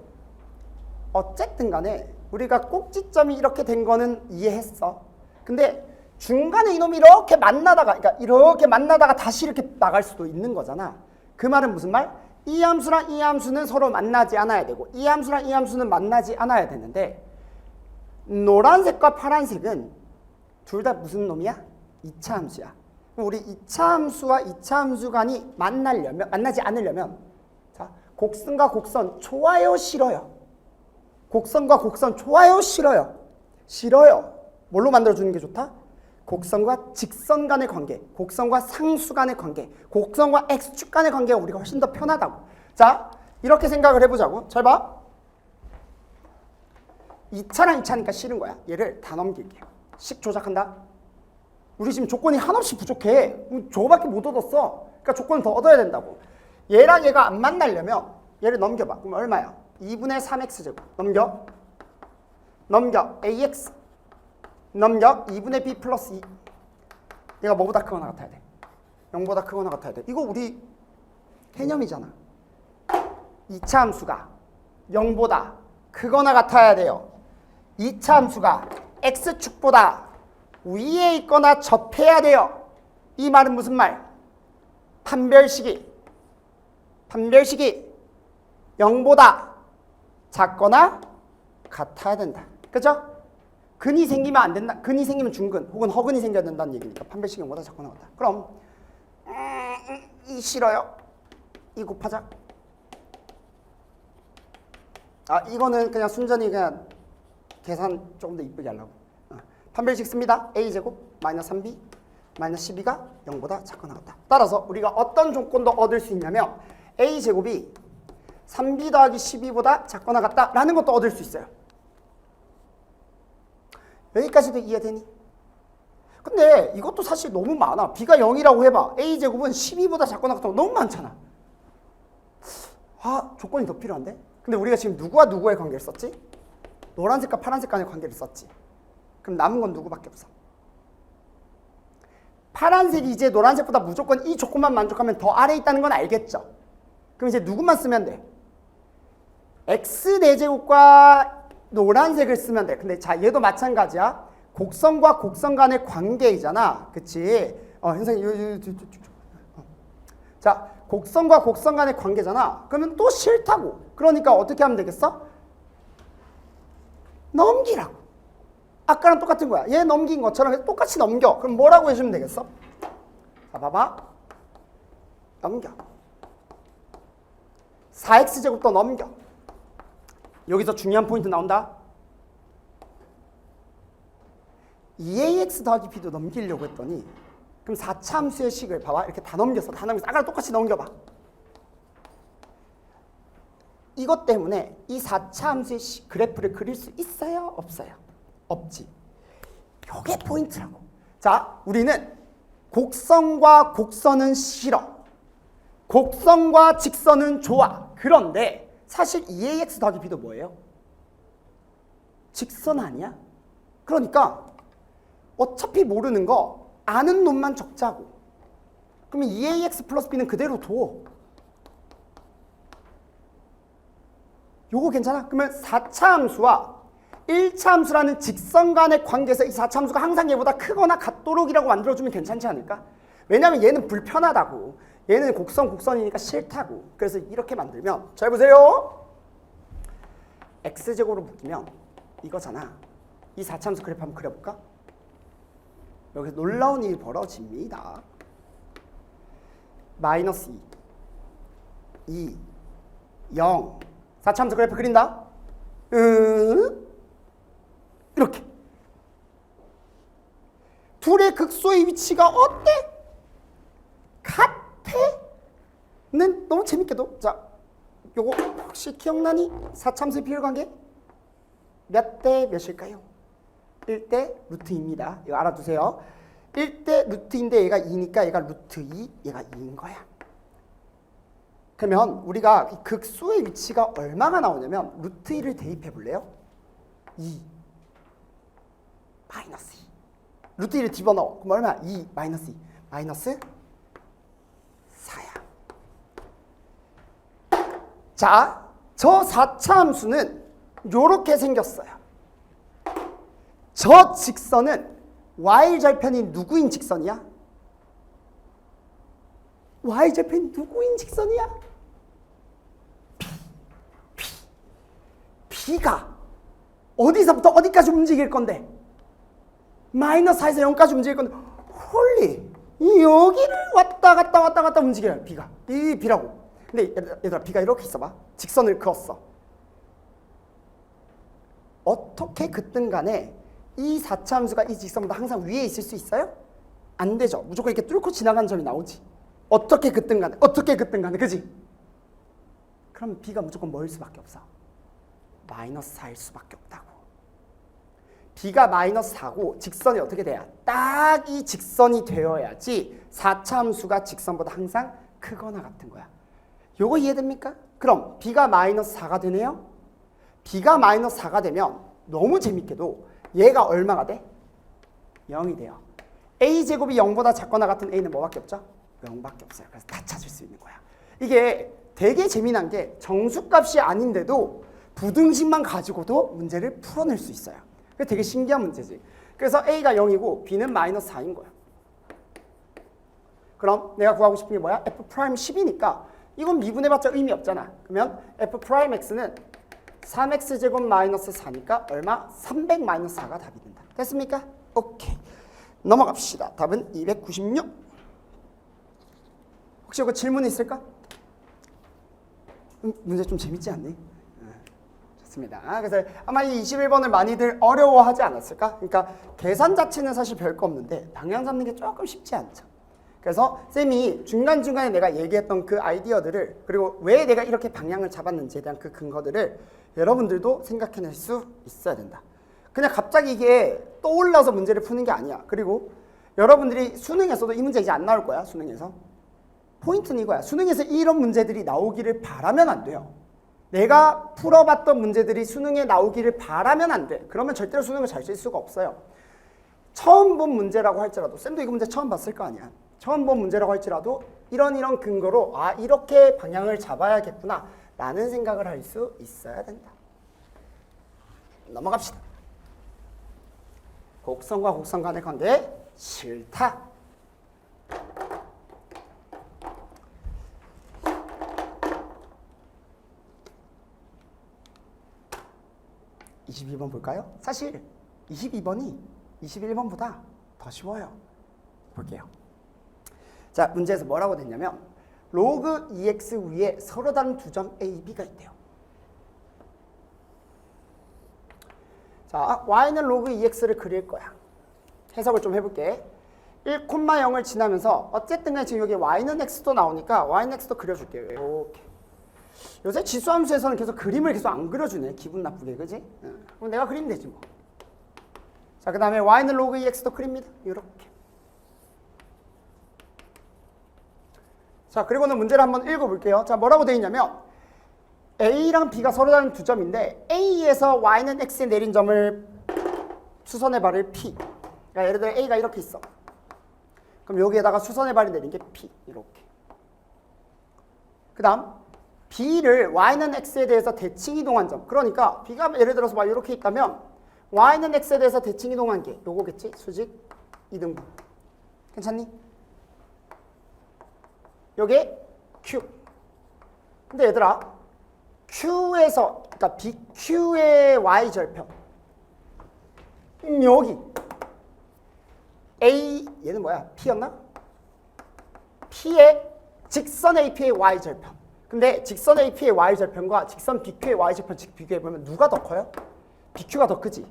어쨌든 간에 우리가 꼭지점이 이렇게 된 거는 이해했어. 근데 중간에 이놈이 이렇게 만나다가, 그러니까 이렇게 만나다가 다시 이렇게 나갈 수도 있는 거잖아. 그 말은 무슨 말? 이 함수랑 이 함수는 서로 만나지 않아야 되고 이 함수랑 이 함수는 만나지 않아야 되는데 노란색과 파란색은 둘 다 무슨 놈이야? 2차 함수야. 우리 2차 함수와 2차 함수 간이 만나지 않으려면 자, 곡선과 곡선 좋아요, 싫어요? 곡선과 곡선 좋아요, 싫어요? 싫어요. 뭘로 만들어주는 게 좋다? 곡선과 직선 간의 관계, 곡선과 상수 간의 관계, 곡선과 x축 간의 관계가 우리가 훨씬 더 편하다고. 자, 이렇게 생각을 해보자고. 잘 봐. 2차랑 2차니까 싫은 거야. 얘를 다 넘길게요. 식 조작한다. 우리 지금 조건이 한없이 부족해. 저거밖에 못 얻었어. 그러니까 조건을 더 얻어야 된다고. 얘랑 얘가 안 만나려면 얘를 넘겨봐. 그럼 얼마야? 2분의 3x제곱. 넘겨. ax. 넘겨 2분의 b 플러스 2. 얘가 뭐보다 크거나 같아야 돼? 0보다 크거나 같아야 돼. 이거 우리 개념이잖아. 2차 함수가 0보다 크거나 같아야 돼요. 2차 함수가 x축보다 위에 있거나 접해야 돼요. 이 말은 무슨 말? 판별식이 0보다 작거나 같아야 된다. 그죠? 근이 생기면 안 된다. 근이 생기면 중근 혹은 허근이 생겨야 된다는 얘기니까 판별식이 0보다 작거나 같다. 그럼 이 싫어요. 이 곱하자. 이거는 그냥 순전히 그냥 계산 조금 더 이쁘게 하려고. 판별식 씁니다. a제곱 마이너스 3b 마이너스 12가 0보다 작거나 같다. 따라서 우리가 어떤 조건도 얻을 수 있냐면 a제곱이 3b 더하기 12보다 작거나 같다라는 것도 얻을 수 있어요. 여기까지도 이해되니? 근데 이것도 사실 너무 많아. b가 0이라고 해봐. a제곱은 12보다 작거나 같다고 너무 많잖아. 조건이 더 필요한데? 근데 우리가 지금 누구와 누구의 관계를 썼지? 노란색과 파란색 간의 관계를 썼지. 그럼 남은 건 누구밖에 없어? 파란색이 이제 노란색보다 무조건 이 조건만 만족하면 더 아래에 있다는 건 알겠죠? 그럼 이제 누구만 쓰면 돼? x 4제곱과 노란색을 쓰면 돼. 근데 자, 얘도 마찬가지야. 곡선과 곡선 간의 관계이잖아. 그치? 현상이 자, 곡선과 곡선 간의 관계잖아. 그러면 또 싫다고. 그러니까 어떻게 하면 되겠어? 넘기라고. 아까랑 똑같은 거야. 얘 넘긴 것처럼 똑같이 넘겨. 그럼 뭐라고 해주면 되겠어? 자, 봐봐. 넘겨. 4x제곱 더 넘겨. 여기서 중요한 포인트 나온다. 2ax 더하기 b도 넘기려고 했더니 그럼 4차 함수의 식을 봐봐. 이렇게 다 넘겼어. 다 넘겼어. 아까랑 똑같이 넘겨봐. 이것 때문에 이 4차 함수의 그래프를 그릴 수 있어요? 없어요? 없지. 요게 포인트라고. 자, 우리는 곡선과 곡선은 싫어. 곡선과 직선은 좋아. 그런데 사실 2ax 더하기 b도 뭐예요? 직선 아니야? 그러니까 어차피 모르는 거 아는 놈만 적자고. 그러면 2ax 플러스 b는 그대로 둬. 요거 괜찮아? 그러면 4차 함수와 1차 함수라는 직선 간의 관계에서 이 4차 함수가 항상 얘보다 크거나 같도록이라고 만들어주면 괜찮지 않을까? 왜냐면 얘는 불편하다고. 얘는 곡선이니까 싫다고. 그래서 이렇게 만들면 잘 보세요. x제곱으로 묶이면 이거잖아. 이 4차 함수 그래프 한번 그려볼까? 여기서 놀라운 일이 벌어집니다. 마이너스 2, 0. 4차 함수 그래프 그린다. 이렇게. 둘의 극소의 위치가 어때? 같아? 는 너무 재밌게도. 자, 요거 혹시 기억나니? 4차 함수의 비율관계? 몇 대 몇일까요? 1대 루트입니다. 이거 알아두세요. 1대 루트인데 얘가 2니까 얘가 루트 2, 얘가 2인 거야. 그러면 우리가 극수의 위치가 얼마가 나오냐면 루트 2를 대입해 볼래요? 2 마이너스 2. 루트 2를 집어넣어. 그럼 얼마? 2 마이너스 2 마이너스 4야. 자, 저 4차 함수는 요렇게 생겼어요. 저 직선은 y절편이 누구인 직선이야? y절편이 누구인 직선이야? b가 어디서부터 어디까지 움직일 건데? 마이너스 4에서 0까지 움직일 건데 홀리 여기를 왔다 갔다 움직여요. b가 이 b라고. 근데 얘들아 b가 이렇게 있어봐. 직선을 그었어. 어떻게 그든 간에 이 4차 함수가 이 직선보다 항상 위에 있을 수 있어요? 안 되죠. 무조건 이렇게 뚫고 지나가는 점이 나오지. 어떻게 그든 간에 그지? 그럼 b가 무조건 뭐일 수밖에 없어? 마이너스 4일 수밖에 없다고. b가 마이너스 4고 직선이 어떻게 돼야? 딱 이 직선이 되어야지 4차 함수가 직선보다 항상 크거나 같은 거야. 요거 이해됩니까? 그럼 b가 마이너스 4가 되네요. b가 마이너스 4가 되면 너무 재밌게도 얘가 얼마가 돼? 0이 돼요. a제곱이 0보다 작거나 같은 a는 뭐밖에 없죠? 0밖에 없어요. 그래서 다 찾을 수 있는 거야. 이게 되게 재미난 게 정수값이 아닌데도 부등식만 가지고도 문제를 풀어낼 수 있어요. 그게 되게 신기한 문제지. 그래서 a가 0이고 b는 마이너스 4인 거야. 그럼 내가 구하고 싶은 게 뭐야? f 프라임 10이니까 이건 미분해봤자 의미 없잖아. 그러면 f 프라임 x는 3x제곱 마이너스 4니까 얼마? 300 마이너스 4가 답이 된다. 됐습니까? 오케이. 넘어갑시다. 답은 296. 혹시 이거 질문 있을까? 문제 좀 재밌지 않니? 좋습니다. 그래서 아마 이 21번을 많이들 어려워하지 않았을까? 그러니까 계산 자체는 사실 별거 없는데 방향 잡는 게 조금 쉽지 않죠. 그래서 쌤이 중간중간에 내가 얘기했던 그 아이디어들을 그리고 왜 내가 이렇게 방향을 잡았는지에 대한 그 근거들을 여러분들도 생각해낼 수 있어야 된다. 그냥 갑자기 이게 떠올라서 문제를 푸는 게 아니야. 그리고 여러분들이 수능에서도 이 문제 이제 안 나올 거야. 수능에서. 포인트는 이거야. 수능에서 이런 문제들이 나오기를 바라면 안 돼요. 내가 풀어봤던 문제들이 수능에 나오기를 바라면 안 돼. 그러면 절대로 수능을 잘 쓸 수가 없어요. 처음 본 문제라고 할지라도 쌤도 이거 문제 처음 봤을 거 아니야. 처음 본 문제라고 할지라도 이런 근거로 아 이렇게 방향을 잡아야겠구나 라는 생각을 할 수 있어야 된다. 넘어갑시다. 곡선과 곡선 간의 관계 싫다. (22번) 볼까요? 사실 22번이 21번보다 더 쉬워요. 볼게요. 자, 문제에서 뭐라고 됐냐면 로그 2x 위에 서로 다른 두 점 a, b가 있대요. 자, y는 로그 2x를 그릴 거야. 해석을 좀 해볼게. 1,0을 지나면서 어쨌든 간에 지금 여기 y는 x도 나오니까 y는 x도 그려줄게요. 이렇게. 요새 지수함수에서는 계속 그림을 계속 안 그려주네. 기분 나쁘게, 그지? 그럼 내가 그리면 되지 뭐. 자, 그 다음에 y는 로그 2x도 그립니다. 이렇게. 자, 그리고는 문제를 한번 읽어볼게요. 자, 뭐라고 되어 있냐면 a랑 b가 서로 다른 두 점인데 a에서 y는 x에 내린 점을 수선의 발을 p. 그러니까 예를 들어 a가 이렇게 있어. 그럼 여기에다가 수선의 발이 내린 게 p. 이렇게. 그 다음 b를 y는 x에 대해서 대칭 이동한 점. 그러니까 b가 예를 들어서 막 이렇게 있다면 y는 x에 대해서 대칭 이동한 게 요거겠지? 수직 이등분. 괜찮니? 요게 q. 근데 얘들아 q에서 그러니까 bq의 y절편 여기 a 얘는 뭐야? p였나? p의 직선 AP의 y절편. 근데 직선 AP의 y절편과 직선 BQ의 y절편 비교해보면 누가 더 커요? BQ가 더 크지.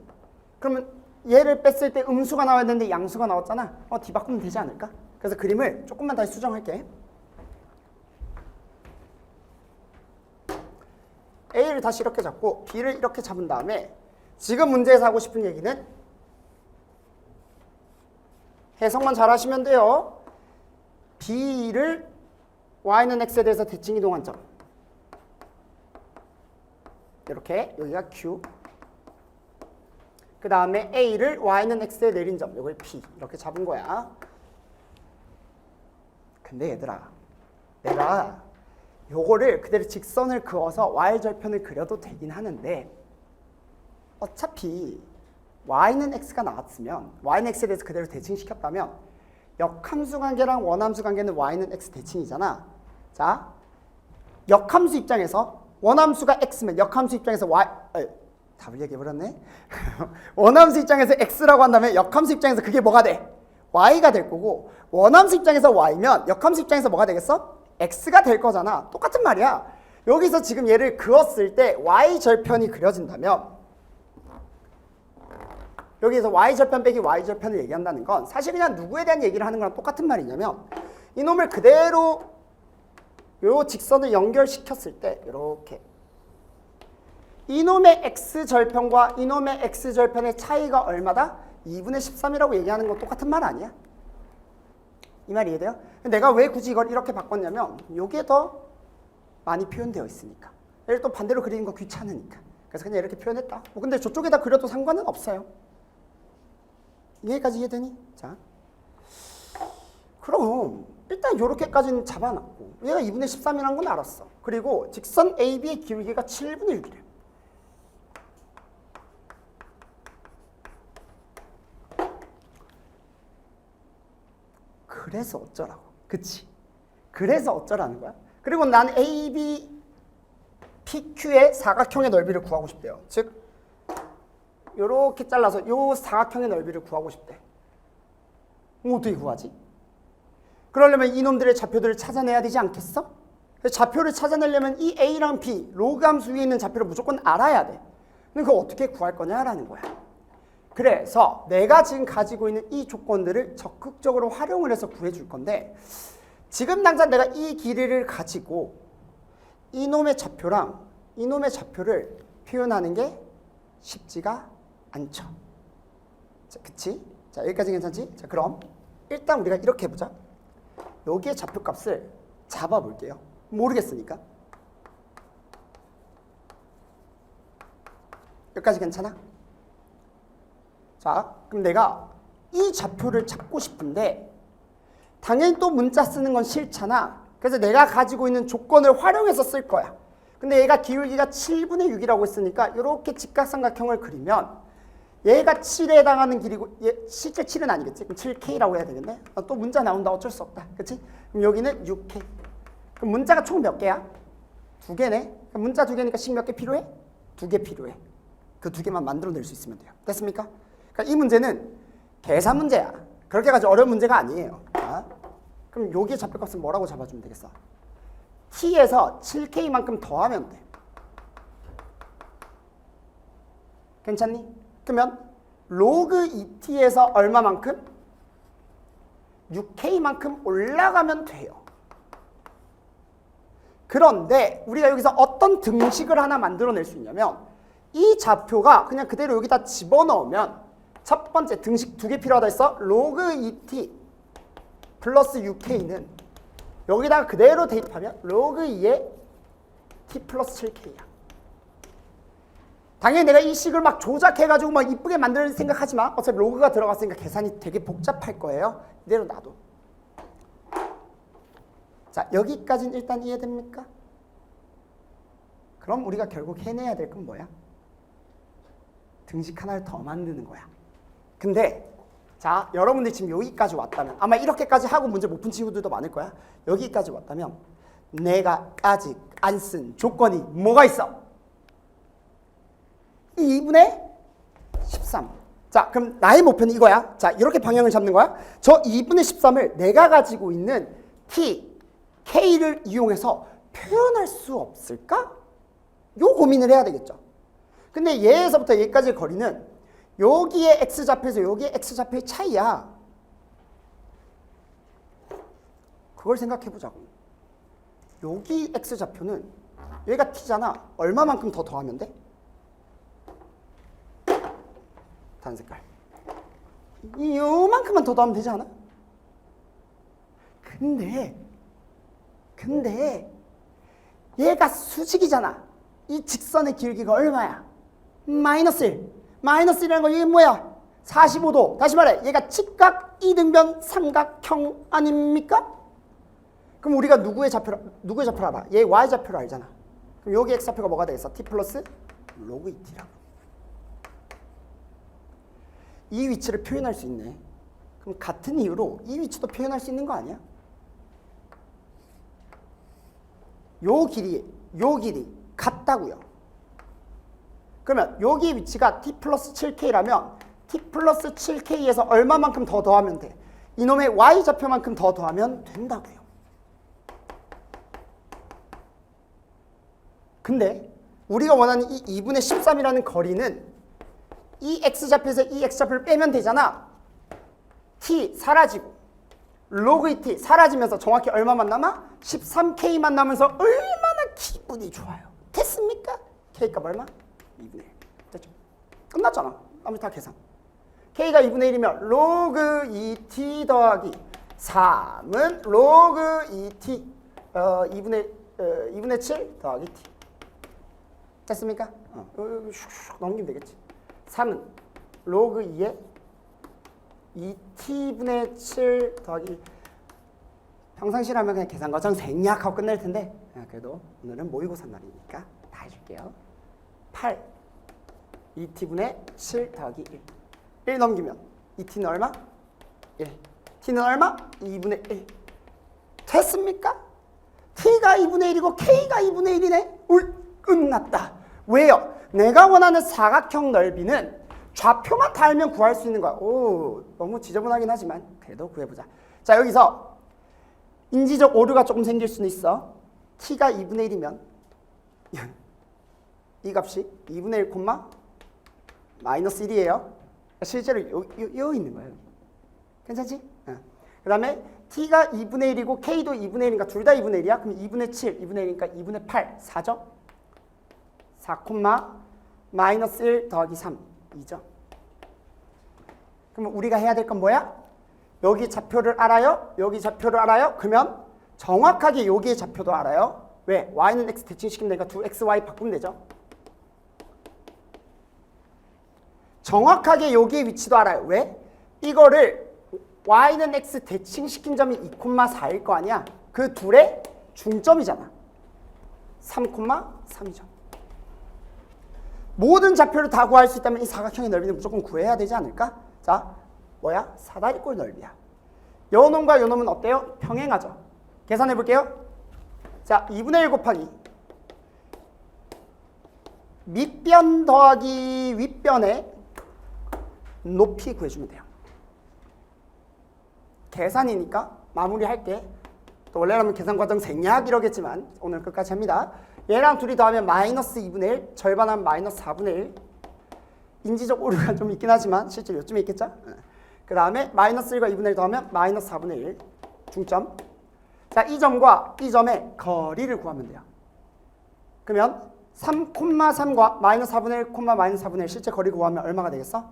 그러면 얘를 뺐을 때 음수가 나와야 되는데 양수가 나왔잖아. 뒤바꾸면 되지 않을까? 그래서 그림을 조금만 다시 수정할게. A를 다시 이렇게 잡고 B를 이렇게 잡은 다음에 지금 문제에서 하고 싶은 얘기는 해석만 잘 하시면 돼요. B를 y는 x에 대해서 대칭 이동한 점. 이렇게 여기가 q. 그 다음에 a를 y는 x에 내린 점. 이걸 p. 이렇게 잡은 거야. 근데 얘들아 내가 요거를 그대로 직선을 그어서 y절편을 그려도 되긴 하는데 어차피 y는 x가 나왔으면 y는 x에 대해서 그대로 대칭시켰다면 역함수 관계랑 원함수 관계는 y는 x 대칭이잖아. 자, 역함수 입장에서 원함수가 x면 역함수 입장에서 y 답을 얘기해버렸네. 원함수 입장에서 x라고 한다면 역함수 입장에서 그게 뭐가 돼? y가 될 거고 원함수 입장에서 y면 역함수 입장에서 뭐가 되겠어? x가 될 거잖아. 똑같은 말이야. 여기서 지금 얘를 그었을 때 y절편이 그려진다면 여기에서 y절편 빼기 y절편을 얘기한다는 건 사실 그냥 누구에 대한 얘기를 하는 거랑 똑같은 말이냐면 이놈을 그대로 요 직선을 연결시켰을 때 이렇게 이놈의 x절편과 이놈의 x절편의 차이가 얼마다? 2분의 13이라고 얘기하는 건 똑같은 말 아니야? 이 말이 이해돼요? 내가 왜 굳이 이걸 이렇게 바꿨냐면 이게 더 많이 표현되어 있으니까. 얘를 또 반대로 그리는 거 귀찮으니까. 그래서 그냥 이렇게 표현했다. 근데 저쪽에다 그려도 상관은 없어요. 여기까지 이해되니? 자, 그럼 일단 이렇게까지는 잡아놨고 얘가 2분의 13이라는 건 알았어. 그리고 직선 AB의 기울기가 7분의 6이래. 그래서 어쩌라고. 그치? 그래서 어쩌라는 거야. 그리고 난 AB, PQ의 사각형의 넓이를 구하고 싶대요. 즉 요렇게 잘라서 요 사각형의 넓이를 구하고 싶대. 어떻게 구하지? 그러려면 이놈들의 좌표들을 찾아내야 되지 않겠어? 좌표를 찾아내려면 이 A랑 B, 로그 함수 위에 있는 좌표를 무조건 알아야 돼. 근데 그거 어떻게 구할 거냐라는 거야. 그래서 내가 지금 가지고 있는 이 조건들을 적극적으로 활용을 해서 구해줄 건데 지금 당장 내가 이 길이를 가지고 이놈의 좌표랑 이놈의 좌표를 표현하는 게 쉽지가 않죠. 자, 그치? 자, 여기까지 괜찮지? 자, 그럼 일단 우리가 이렇게 해보자. 여기에 좌표값을 잡아볼게요. 모르겠으니까. 여기까지 괜찮아? 자, 그럼 내가 이 좌표를 찾고 싶은데 당연히 또 문자 쓰는 건 싫잖아. 그래서 내가 가지고 있는 조건을 활용해서 쓸 거야. 근데 얘가 기울기가 7분의 6이라고 했으니까 이렇게 직각삼각형을 그리면 얘가 7에 해당하는 길이고 얘 실제 7은 아니겠지? 그럼 7K라고 해야 되겠네? 또 문자 나온다. 어쩔 수 없다. 그치? 그럼 여기는 6K. 그럼 문자가 총 몇 개야? 2개네. 그럼 문자 2개니까 식 몇 개 필요해? 2개 필요해. 그 2개만 만들어낼 수 있으면 돼요. 됐습니까? 그러니까 이 문제는 계산 문제야. 그렇게까지 어려운 문제가 아니에요. 자, 그럼 여기에 좌표값은 뭐라고 잡아주면 되겠어? t에서 7k만큼 더하면 돼. 괜찮니? 그러면 로그 2t에서 얼마만큼? 6k만큼 올라가면 돼요. 그런데 우리가 여기서 어떤 등식을 하나 만들어낼 수 있냐면 이 좌표가 그냥 그대로 여기다 집어넣으면 첫 번째 등식 2개 필요하다 했어. 로그 2t 플러스 6k는 여기다가 그대로 대입하면 로그 2의 t 플러스 7k야. 당연히 내가 이 식을 막 조작해가지고 막 이쁘게 만들 생각하지 마. 어차피 로그가 들어갔으니까 계산이 되게 복잡할 거예요. 이대로 놔둬. 자, 여기까지는 일단 이해됩니까? 그럼 우리가 결국 해내야 될 건 뭐야? 등식 하나를 더 만드는 거야. 근데 자, 여러분들이 지금 여기까지 왔다면 아마 이렇게까지 하고 문제 못 푼 친구들도 많을 거야. 여기까지 왔다면 내가 아직 안 쓴 조건이 뭐가 있어? 2분의 13. 자, 그럼 나의 목표는 이거야. 자, 이렇게 방향을 잡는 거야. 저 2분의 13을 내가 가지고 있는 t, k를 이용해서 표현할 수 없을까? 요 고민을 해야 되겠죠. 근데 얘에서부터 얘까지의 거리는 여기에 x좌표에서 여기에 x좌표의 차이야. 그걸 생각해 보자고. 여기 x좌표는 얘가 t잖아. 얼마만큼 더 더하면 돼? 다른 색깔. 요만큼만 더 더하면 되지 않아? 근데 얘가 수직이잖아. 이 직선의 길기가 얼마야? 마이너스 1. 마이너스 1이라는 건 이게 뭐야? 45도. 다시 말해. 얘가 직각, 이등변, 삼각형 아닙니까? 그럼 우리가 누구의 좌표를 알아? 얘 y좌표를 알잖아. 그럼 여기 x좌표가 뭐가 되겠어? t 플러스 로그 2t라고. 이 위치를 표현할 수 있네. 그럼 같은 이유로 이 위치도 표현할 수 있는 거 아니야? 요 길이 같다고요. 그러면 여기 위치가 t 플러스 7k라면 t 플러스 7k에서 얼마만큼 더 더하면 돼? 이놈의 y좌표만큼 더 더하면 된다고요. 근데 우리가 원하는 이 2분의 13이라는 거리는 이 x좌표에서 이 x좌표를 빼면 되잖아. t 사라지고 로그 2t 사라지면서 정확히 얼마만 남아? 13k만 남으면서 얼마나 기분이 좋아요. 됐습니까? k값 얼마? 2분의 1. 됐죠? 끝났잖아. 나머지 다 계산. k가 2분의 1이면 로그 2t 더하기 3은 로그 2t 2분의 7 더하기 t. 됐습니까? 슉슉 넘기면 되겠지. 3은 로그 2에 2t분의 7 더하기 평상시라면 그냥 계산 과정 생략하고 끝낼 텐데 그래도 오늘은 모의고사 날이니까 다 해줄게요. 8 2t분의 7 더하기 1 넘기면 2t는 얼마? 1 t는 얼마? 2분의 1 됐습니까? t가 2분의 1이고 k가 2분의 1이네? 끝났다. 왜요? 내가 원하는 사각형 넓이는 좌표만 다 알면 구할 수 있는 거야. 오, 너무 지저분하긴 하지만 그래도 구해보자. 자, 여기서 인지적 오류가 조금 생길 수는 있어. t가 2분의 1이면 이 값이 2분의 1 콤마 마이너스 1이에요. 실제로 여기 있는 거예요. 괜찮지? 그 다음에 t가 2분의 1이고 k도 2분의 1이니까 둘 다 2분의 1이야. 그럼 2분의 7, 2분의 1이니까 2분의 8, 4죠? 4 콤마 마이너스 1 더하기 3, 2죠? 그럼 우리가 해야 될 건 뭐야? 여기 좌표를 알아요? 여기 좌표를 알아요? 그러면 정확하게 여기의 좌표도 알아요. 왜? y는 x 대칭시키면 되니까 2xy 바꾸면 되죠? 정확하게 여기의 위치도 알아요. 왜? 이거를 y는 x 대칭시킨 점이 2,4일 거 아니야? 그 둘의 중점이잖아. 3,3이죠. 모든 좌표를 다 구할 수 있다면 이 사각형의 넓이는 무조건 구해야 되지 않을까? 자, 뭐야? 사다리꼴 넓이야. 요 놈과 요 놈은 어때요? 평행하죠. 계산해 볼게요. 자, 2분의 1 곱하기 밑변 더하기 윗변의 높이 구해주면 돼요. 계산이니까 마무리할게. 또 원래라면 계산 과정 생략 이러겠지만 오늘 끝까지 합니다. 얘랑 둘이 더하면 마이너스 2분의 1, 절반하면 마이너스 4분의 1. 인지적 오류가 좀 있긴 하지만 실제로 요쯤에 있겠죠? 그 다음에 마이너스 1과 2분의 1 더하면 마이너스 4분의 1. 중점. 자, 이 점과 이 점의 거리를 구하면 돼요. 그러면 3,3과 마이너스 4분의 1, 마이너스 4분의 1 실제 거리 구하면 얼마가 되겠어?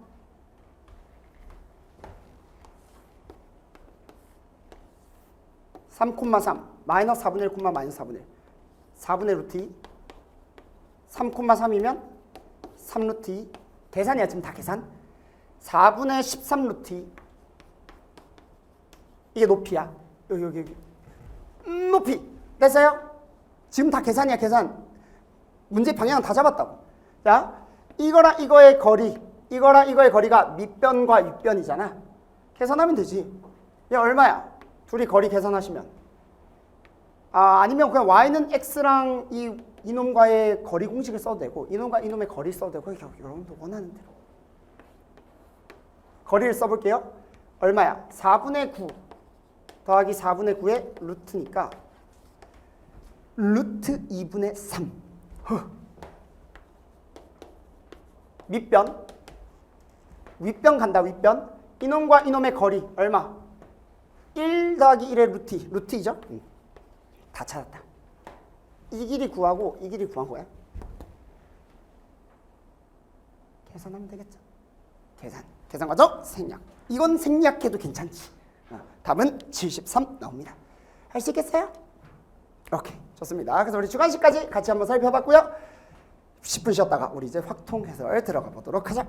3,3 마이너스 4분의 1, 마이너스 4분의 1 4분의 루트 2 3,3이면 3 루트 2 계산이야 지금 다 계산 4분의 13 루트 2 이게 높이야 여기 높이 됐어요? 지금 다 계산이야 계산 문제 방향은 다 잡았다고 자 이거랑 이거의 거리 이거랑 이거의 거리가 밑변과 윗변이잖아 계산하면 되지 얘 얼마야? 둘이 거리 계산하시면 아니면 그냥 y는 x랑 이놈과의 거리 공식을 써도 되고 이놈과 이놈의 거리 써도 되고 여러분도 원하는 대로 거리를 써볼게요. 얼마야? 4분의 9 더하기 4분의 9의 루트니까 루트 2분의 3 밑변 윗변 간다 윗변 이놈과 이놈의 거리 얼마? 1 더하기 1의 루트 2 루트 2죠? 다 찾았다. 이 길이 구하고 이 길이 구한 거야. 계산하면 되겠죠. 계산 과정 생략. 이건 생략해도 괜찮지. 답은 73 나옵니다. 할 수 있겠어요? 오케이 좋습니다. 그래서 우리 주관식까지 같이 한번 살펴봤고요. 10분 쉬었다가 우리 이제 확통 해설 들어가 보도록 하자.